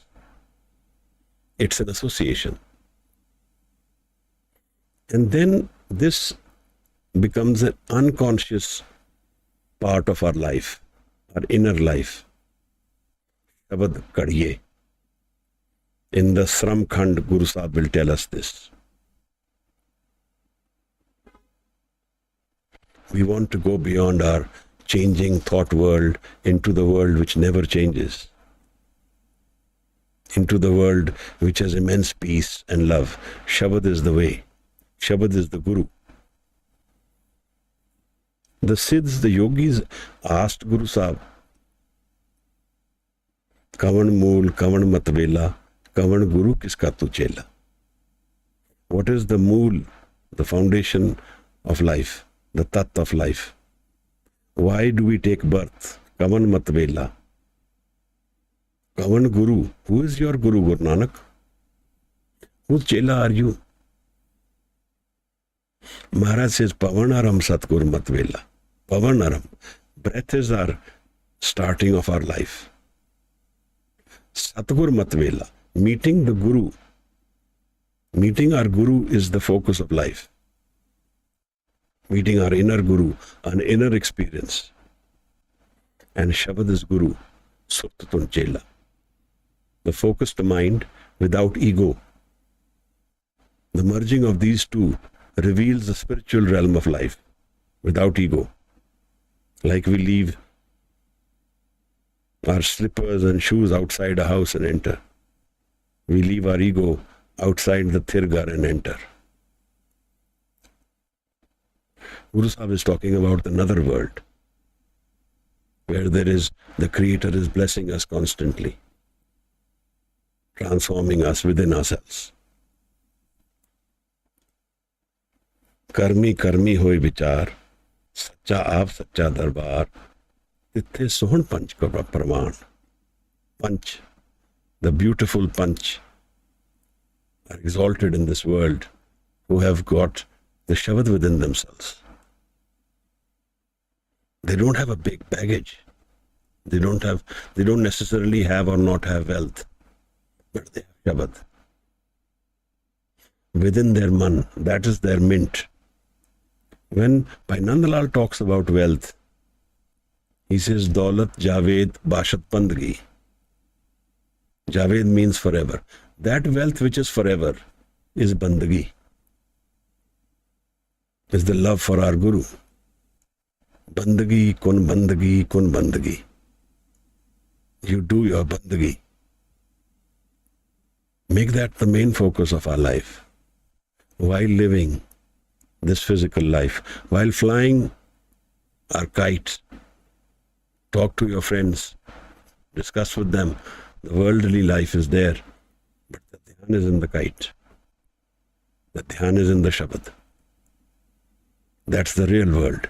It's an association. And then this becomes an unconscious part of our life, our inner life. Shabad Kadiye. In the Sram Khand, Guru Sahib will tell us this. We want to go beyond our changing thought world into the world which never changes. Into the world which has immense peace and love. Shabad is the way. Shabad is the Guru. The Siddhs, the yogis asked Guru Sahib, Kavan mool, kavan matvela, kavan guru kiska tu chela. What is the mool, the foundation of life, the tat of life? Why do we take birth? Kavan matvela. Kavan Guru. Who is your Guru, Guru Nanak? Whose chela are you? Maharaj says, Pavanaram Satgur Matvela. Pavanaram. Breath is our starting of our life. Satgur Matvela. Meeting the Guru. Meeting our Guru is the focus of life. Meeting our inner Guru, an inner experience. And Shabad is Guru. Suktatun Chela. The focused mind without ego. The merging of these two reveals the spiritual realm of life without ego. Like we leave our slippers and shoes outside a house and enter. We leave our ego outside the Thirgar and enter. Guru Sahib is talking about another world where the Creator is blessing us constantly, transforming us within ourselves. Karmi karmi hoy vichar, sacha aap sacha darbar, tithe sohan panch ka praman. Panch, the beautiful panch, are exalted in this world who have got the Shabad within themselves. They don't have a big baggage. They don't necessarily have or not have wealth, but they have Shabad. Within their man, that is their mint. When Bhai Nandalal talks about wealth, he says, Daulat Javed Bashat Pandgi. Javed means forever. That wealth which is forever is Bandagi, is the love for our Guru. Bandagi, kun bandagi, kun bandagi. You do your bandagi. Make that the main focus of our life. While living this physical life, while flying our kites, talk to your friends, discuss with them. The worldly life is there, but the dhyan is in the kite. The dhyan is in the Shabad. That's the real world.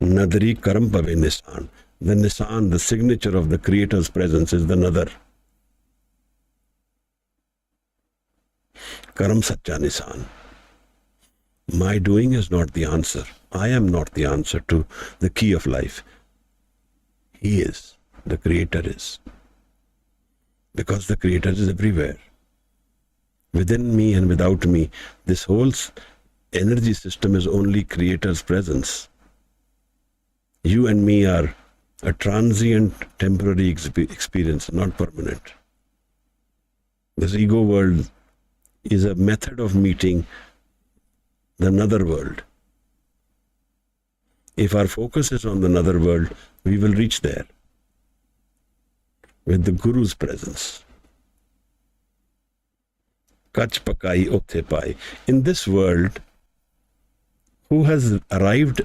Nadari karam pave nisan. The nisan, the signature of the Creator's presence, is the nadar. Karam sacha nisan. My doing is not the answer. I am not the answer to the key of life. He is. The Creator is. Because the Creator is everywhere. Within me and without me, this whole energy system is only Creator's presence. You and me are a transient, temporary experience, not permanent. This ego world is a method of meeting the another world. If our focus is on the another world, we will reach there with the Guru's presence. Kach pakai othe pai. In this world, who has arrived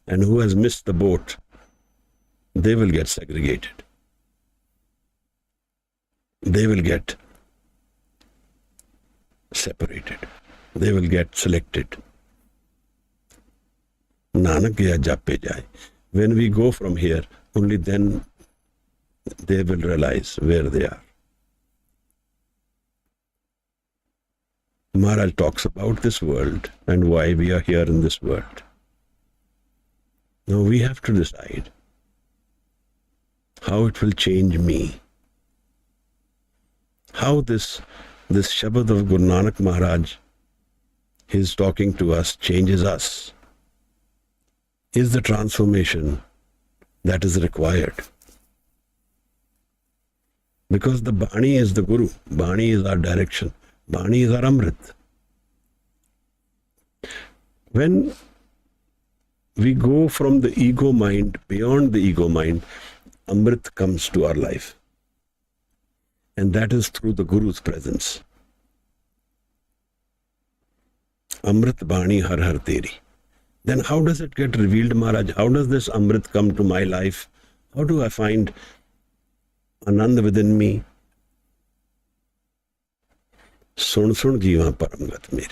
and who has missed the boat, they will get segregated. They will get separated. They will get selected. NANAK ya JAPJI. When we go from here, only then they will realize where they are. Maharaj talks about this world and why we are here in this world. Now we have to decide how it will change me. How this Shabad of Guru Nanak Maharaj, his talking to us, changes us, is the transformation that is required. Because the Baani is the Guru, Baani is our direction, Baani is our Amrit. When we go from the ego mind, beyond the ego mind, Amrit comes to our life. And that is through the Guru's presence. Amrit Bani Har Har Teri. Then how does it get revealed, Maharaj? How does this Amrit come to my life? How do I find Anand within me? Sun sun jiva paramgat meri.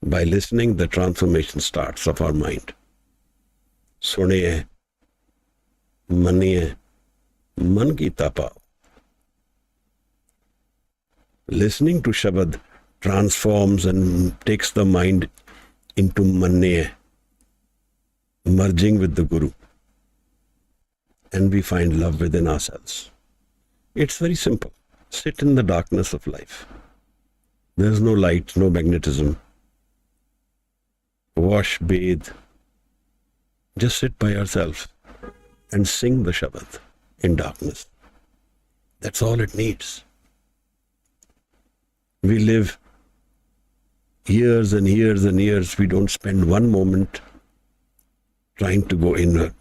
By listening, the transformation starts of our mind. Suniye, maniye, man ki tapa. Listening to Shabad transforms and takes the mind into maniye, merging with the Guru. And we find love within ourselves. It's very simple. Sit in the darkness of life. There's no light, no magnetism. Wash, bathe. Just sit by yourself and sing the Shabad in darkness. That's all it needs. We live years and years and years. We don't spend one moment trying to go inward.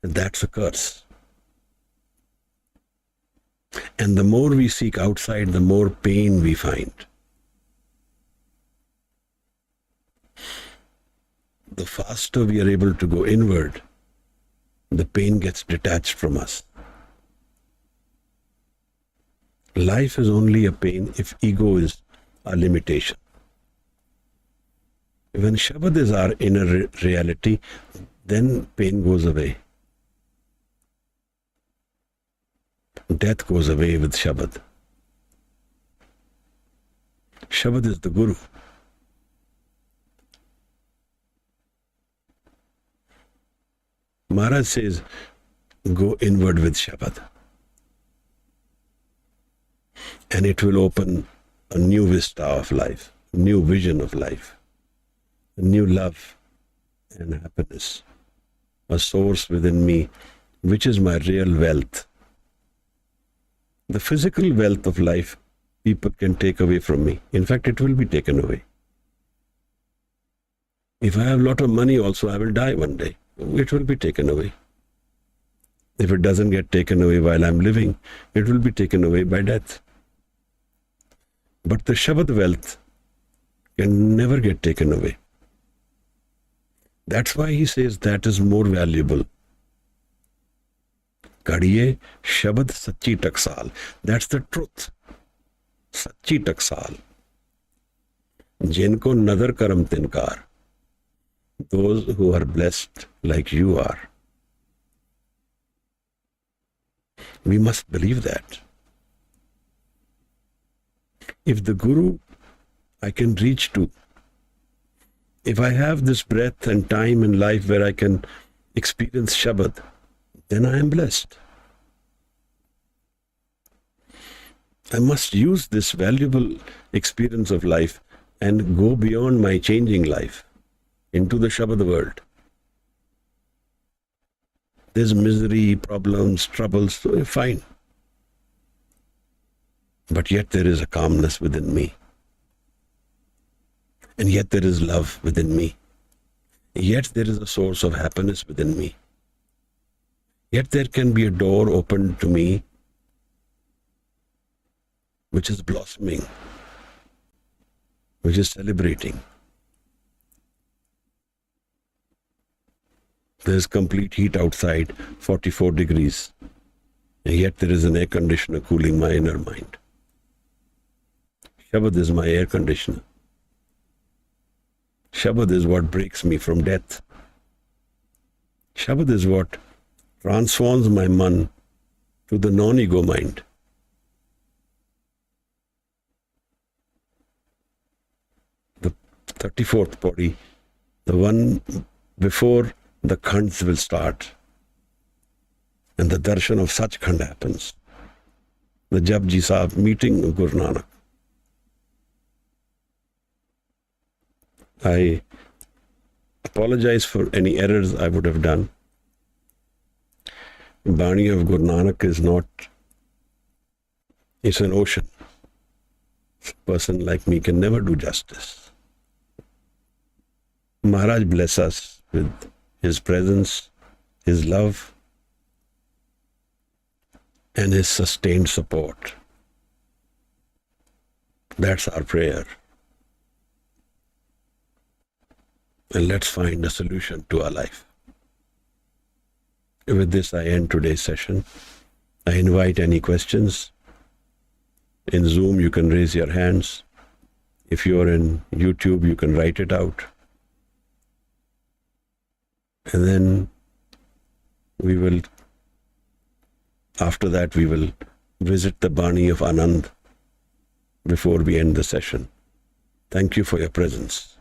And that's a curse. And the more we seek outside, the more pain we find. The faster we are able to go inward, the pain gets detached from us. Life is only a pain if ego is a limitation. When Shabad is our inner reality, then pain goes away. Death goes away with Shabad. Shabad is the Guru. Maharaj says, go inward with Shabad. And it will open a new vista of life, a new vision of life, a new love and happiness, a source within me, which is my real wealth. The physical wealth of life, people can take away from me. In fact, it will be taken away. If I have a lot of money also, I will die one day. It will be taken away. If it doesn't get taken away while I'm living, it will be taken away by death. But the Shabad wealth can never get taken away. That's why he says that is more valuable. Kadiye Shabad Sachi Taksal. That's the truth. Sachi Taksal. Jinko Nadar Karam Tinkar. Those who are blessed like you are. We must believe that. If the Guru I can reach to, if I have this breath and time in life where I can experience Shabad, then I am blessed. I must use this valuable experience of life and go beyond my changing life into the Shabad world. There's misery, problems, troubles, so fine. But yet there is a calmness within me. And yet there is love within me. Yet there is a source of happiness within me. Yet there can be a door opened to me which is blossoming, which is celebrating. There is complete heat outside, 44 degrees, and yet there is an air conditioner cooling my inner mind. Shabad is my air conditioner. Shabad is what breaks me from death. Shabad is what transforms my man to the non-ego mind. The 34th Pauri, the one before the khands will start and the darshan of such khand happens. The JAPJI Sahib meeting Guru Nanak. I apologize for any errors I would have done. Baani of Guru Nanak is not, it's an ocean. A person like me can never do justice. Maharaj bless us with his presence, his love, and his sustained support. That's our prayer. And let's find a solution to our life. With this, I end today's session. I invite any questions. In Zoom, you can raise your hands. If you're in YouTube, you can write it out. And then we will, after that, we will visit the Baani of Anand before we end the session. Thank you for your presence.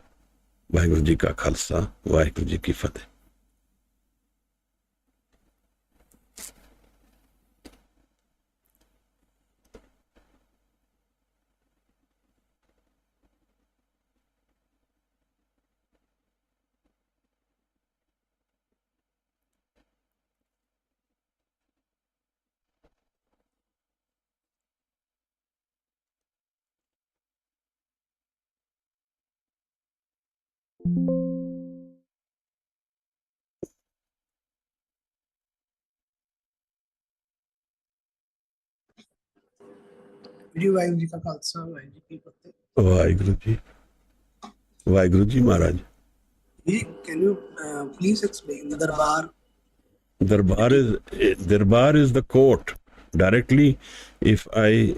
Waheguru Ji ka Khalsa, Waheguru Ji ki Fateh. जी वाहिगुरु जी का खालसा वाहिगुरु जी की फतेह। वाहिगुरु जी, वाहिगुरु जी महाराज. Can you please explain the darbar? Darbar is the court. Directly, if I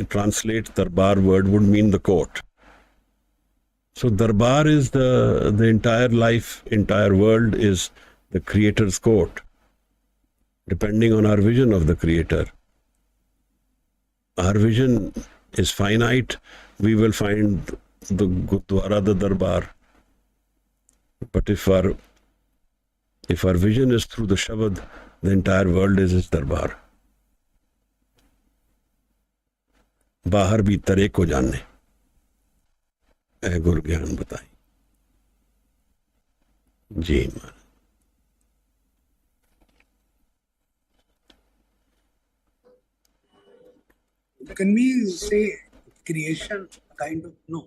translate darbar word would mean the court. So darbar is the entire life, entire world is the creator's court. Depending on our vision of the creator. Our vision is finite, we will find the Gurdwara, the darbar. But if our vision is through the Shabad, the entire world is his darbar. बाहर भीतर एक हो जाने ऐ गुरु ज्ञान बताई जी महाराज. Can we say creation kind of? No.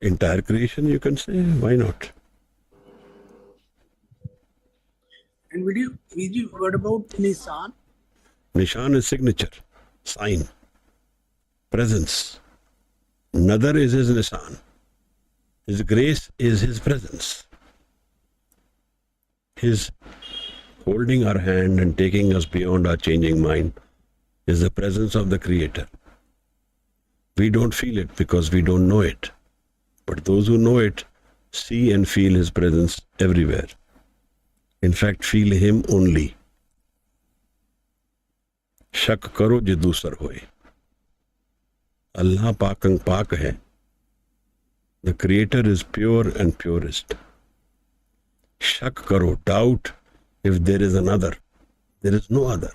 Entire creation you can say, why not? And what about Nissan? Nishan is signature, sign, presence. Nadar is his Nishan. His grace is his presence. His holding our hand and taking us beyond our changing mind is the presence of the Creator. We don't feel it because we don't know it. But those who know it see and feel his presence everywhere. In fact, feel him only. शक करो जे दूसर होए. Allah पाकं पाक है. The Creator is pure and purest. Shak karo, doubt if there is another. There is no other.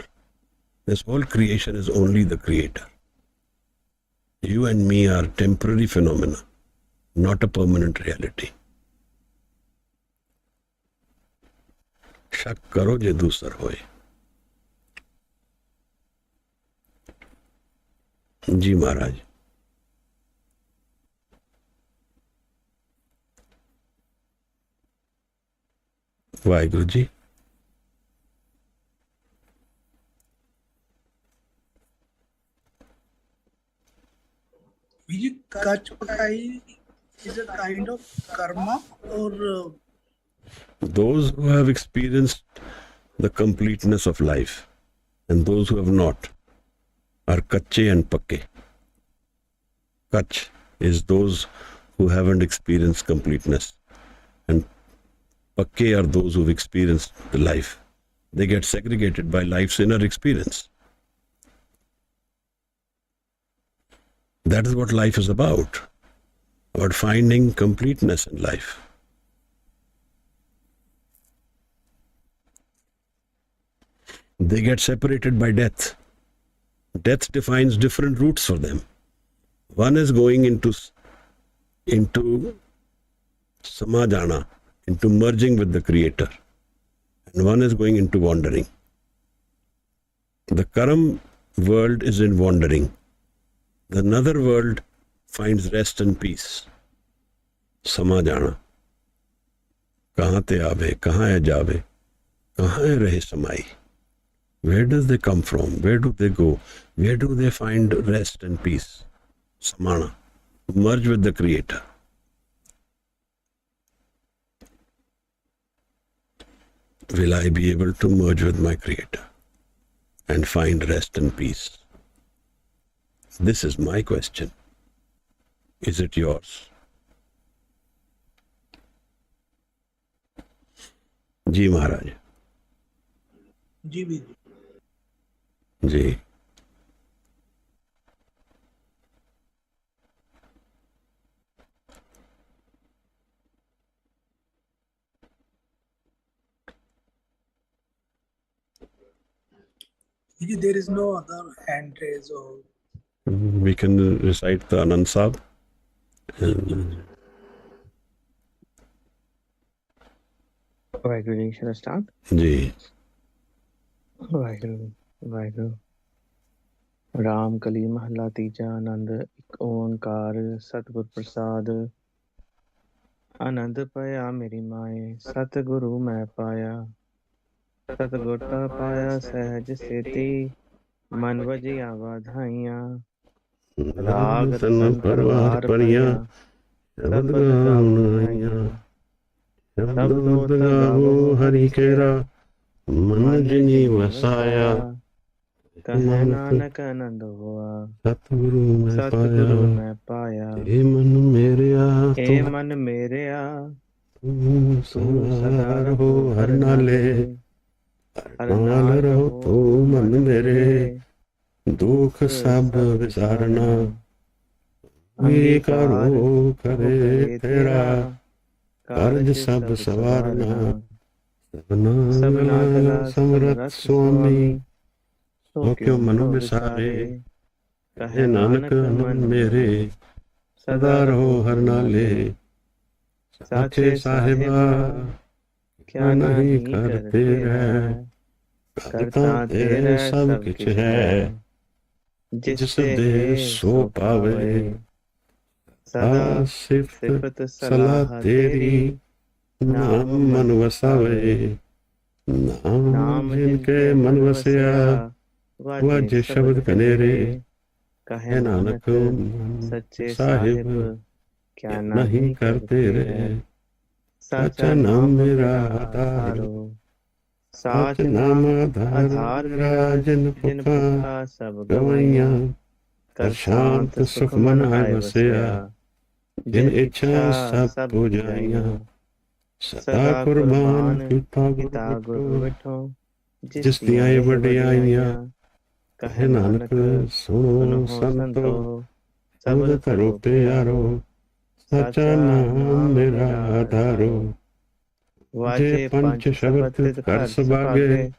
This whole creation is only the Creator. You and me are temporary phenomena, not a permanent reality. Shak karo je dusar hoye. Ji Maharaj. Waheguru ji. Kach pakai is a kind of karma or Those who have experienced the completeness of life and those who have not are kache and pakke. Kach is those who haven't experienced completeness and pakke are those who've experienced the life. They get segregated by life's inner experience. That is what life is about finding completeness in life. They get separated by death. Death defines different routes for them. One is going into samajana, into merging with the Creator, and one is going into wandering. The Karam world is in wandering. The another world finds rest and peace. Samajana. Kahan te aave, kahan hai jaave, kahan hai rahe samai. Where does they come from? Where do they go? Where do they find rest and peace? Samana. Merge with the Creator. Will I be able to merge with my Creator and find rest and peace? This is my question. Is it yours? जी महाराज. जी भी जी. there is no other hand raise or We can recite the Anand Sahib. Waheguru, shall I start? Ji. Waheguru, Waheguru. Ram कली महला तीजा आनंद एक ओंकार सतगुर प्रसाद आनंद पाया मेरी माए सतगुरु मैं पाया ਸਤਿਗੁਰ ਤਾ ਪਾਇਆ ਸਹਿਜ ਸੇਤੀ, ਮਨ ਵਜਿਆ ਵਾਧਾਈਆਂ। ਰਾਗ ਰਤਨ ਪਰਵਾਰ ਭਰੀਆਂ, ਸ਼ਬਦ ਗਾਵਨ ਆਈਆਂ। ਸ਼ਬਦ ਗਾਵੋ ਹਰਿ ਕੇਰਾ, ਮਨ ਜਿਨੀ ਵਸਾਇਆ। ਕਹੈ ਨਾਨਕ ਆਨੰਦ ਹੋਆ, ਸਤਿਗੁਰੂ ਮੈਂ ਪਾਇਆ। ਏ ਮਨ ਮੇਰਿਆ, ਏ ਮਨ ਮੇਰਿਆ, ਤੂੰ ਸਦਾ ਰਹੋ ਹਰ ਨਾਲੇ। ਹਰ ਨਾਲ ਰਹੋ ਤੂੰ ਮਨ ਮੇਰੇ, ਦੁਖ ਸਭ ਵਿਸਾਰਨਾ। ਕਰੋ ਕਰੇ ਤੇਰਾ, ਕਾਰਜ ਸਭ ਸਵਾਰਨਾ। ਸਭਨਾ ਕਲਾ ਸਮਰਥ ਸੁਆਮੀ, ਸੋ ਕਿਉ ਮਨੁ ਵਿਸਾਰੇ। ਕਹੈ ਨਾਨਕ ਮਨ ਮੇਰੇ, ਸਦਾ ਰਹੋ ਹਰ ਨਾਲੇ। ਸਾਚੇ ਸਾਹਿਬਾ ਕਿਆ ਨਹੀਂ ਕਰਤੇ ਰਹਿ, ਕਰਤਾ ਤੇਰੇ ਸਭ ਕਿਛ ਹੈ। ਜਿਸ ਦੇ ਸੋ ਪਾਵੇ, ਸਦਾ ਸਿਫਤ ਸਲਾਹ ਤੇਰੀ। ਨਾਮ ਮਨ ਵਸਾਵੇ, ਨਾਮ ਜਿਨ ਕੇ ਮਨ ਵਸਿਆ। ਵਾਜੇ ਸ਼ਬਦ ਕਨੇਰੇ, ਕਹੈ ਨਾਨਕ ਸੱਚੇ ਸਾਹਿਬ ਕਿਆ ਨਹੀਂ ਕਰਤੇ ਰਹਿ। ਸਾਚਾ ਨਾਮ ਮੇਰਾ ਆਧਾਰੋ, ਸਾਚ ਨਾਮ ਆਧਾਰ ਮੇਰਾ। ਜਿਨ ਭੁਖਾ ਸਭ ਗਵਾਈਆਂ, ਕਰ ਸ਼ਾਂਤ ਸੁਖ ਮਨ ਆਇ ਵਸਿਆ। ਜਿਨ ਇੱਛਾ ਸਭ ਪੁਜਾਈਆਂ, ਸਦਾ ਕੁਰਬਾਨ ਕੀਤਾ ਗੁਰ ਮਿਠੋ। ਜਿਸ ਦੀਆਂ ਵਡਿਆਈਆਂ, ਕਹੈ ਨਾਨਕ ਸੁਣੋ ਸੰਤੋ। ਸਬਦ ਧਰੋ ਪਿਆਰੋ, ਸਾਚਾ ਨਾਮ ਮੇਰਾ ਆਧਾਰੋ। ਵਾਜੇ ਪੰਚ ਸ਼ਬਦ ਤਿਤ ਘਰ ਸੁਭਾਗੇ,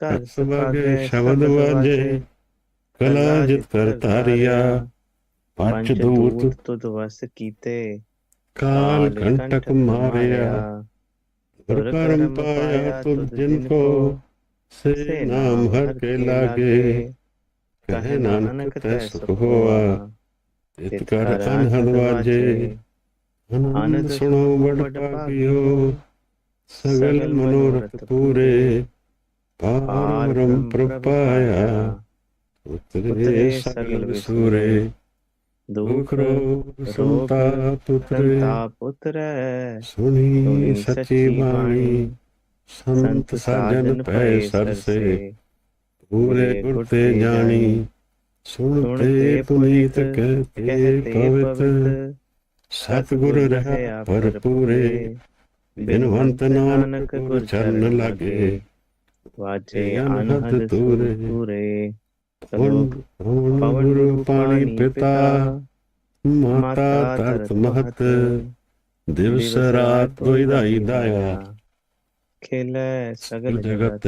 ਘਰ ਸੁਭਾਗੇ ਸ਼ਬਦ ਵਾਜੇ। ਕਲਾ ਜਿਤ ਕਰ ਧਾਰਿਆ, ਪੰਚ ਦੂਤ ਤੁਧ ਵਸ ਕੀਤੇ। ਕਾਲ ਕੰਟਕ ਮਾਰਿਆ, ਗੁਰ ਕਰਮ ਪਾਇਆ ਤੁਧ ਜਿਨ ਕੋ। ਸੇ ਨਾਮ ਹਰ ਕੇ ਲਾਗੇ, ਕਹੈ ਨਾਨਕ ਤੈ ਸੁਖ ਹੋਆ। ਤਿਤ ਕਰ ਅਨਹਦ ਵਾਜੇ, ਆਨੰਦ ਸੁਣੋ ਬੜ ਭਾਗਿਓ। ਸਗਲ ਮਨੋਰਥ ਪੂਰੇ, ਪਾਰ ਬ੍ਰਹਮ ਪ੍ਰਭ ਪਾਇਆ। ਉਤਰੇ ਸਗਲ ਵਿਸੂਰੇ, ਦੁਖ ਰੋਗ ਸੰਤਾਪ ਉਤਰੈ। ਸੁਣੀ ਸੱਚੀ ਬਾਣੀ, ਸੰਤ ਸਾਜਨ ਪੈ ਸਰਸੇ। ਪੂਰੇ ਗੁਰ ਤੇ ਜਾਣੀ, ਸੁਣਤੇ ਪੁਨੀਤ ਕਹਤੇ ਪਵਿੱਤ। ਸਤਿਗੁਰ ਰਹਿ ਭਰਪੂਰੇ, ਬਿਨਵੰਤ ਨਾਨਕ ਗੁਰ ਚਰਨ ਲਾਗੇ। ਵਾਜੇ ਅਨਹਦ ਤੂਰੇ, ਪਵਨ ਗੁਰੂ ਪਾਣੀ ਪਿਤਾ। ਮਾਤਾ ਧਰਤ ਮਹਤ, ਦਿਵਸ ਰਾਤ ਦੁਇਧਾਈ ਦਾਇਆ। ਖੇਲੇ ਸਗਲ ਜਗਤ,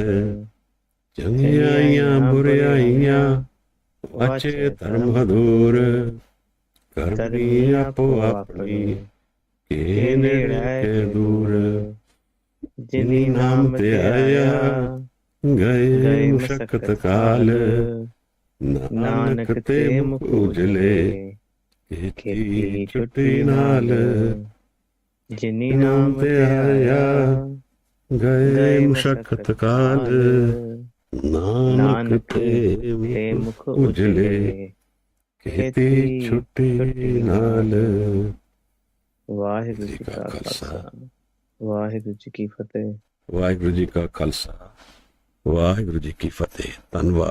ਚੰਗਿਆਈਆਂ ਬੁਰਿਆਈਆਂ। ਵਾਚੇ ਧਰਮ ਹਦੂਰ, ਕਰਨੀ ਆਪੋ ਆਪਣੀ। ਕੇ ਨੇੜੇ ਕੇ ਦੂਰ, ਜਿਨੀ ਨਾਮ ਤੇ ਆਇਆ। ਗਏ ਮੁਸ਼ਕਤ ਕਾਲ, ਨਾਨਕ ਤੇ ਮੁਖ ਉਜਲੇ। ਕੀਤੀ ਛੁੱਟੀ ਨਾਲ, ਜਿਨੀ ਨਾਮ ਤੇ ਆਇਆ। ਗਏ ਮੁਸ਼ਕਤ ਕਾਲ, ਨਾਨਕ ਤੇ ਮੁਖ ਉਜਲੇ। ਕੀਤੀ ਛੁੱਟੀ ਨਾਲ। ਵਾਹਿਗੁਰੂ ਜੀ ਕਾ ਖਾਲਸਾ, ਵਾਹਿਗੁਰੂ ਜੀ ਕੀ ਫਤਿਹ। ਵਾਹਿਗੁਰੂ ਜੀ ਕਾ ਖਾਲਸਾ, ਵਾਹਿਗੁਰੂ ਜੀ ਕੀ ਫਤਿਹ। ਧੰਨਵਾਦ।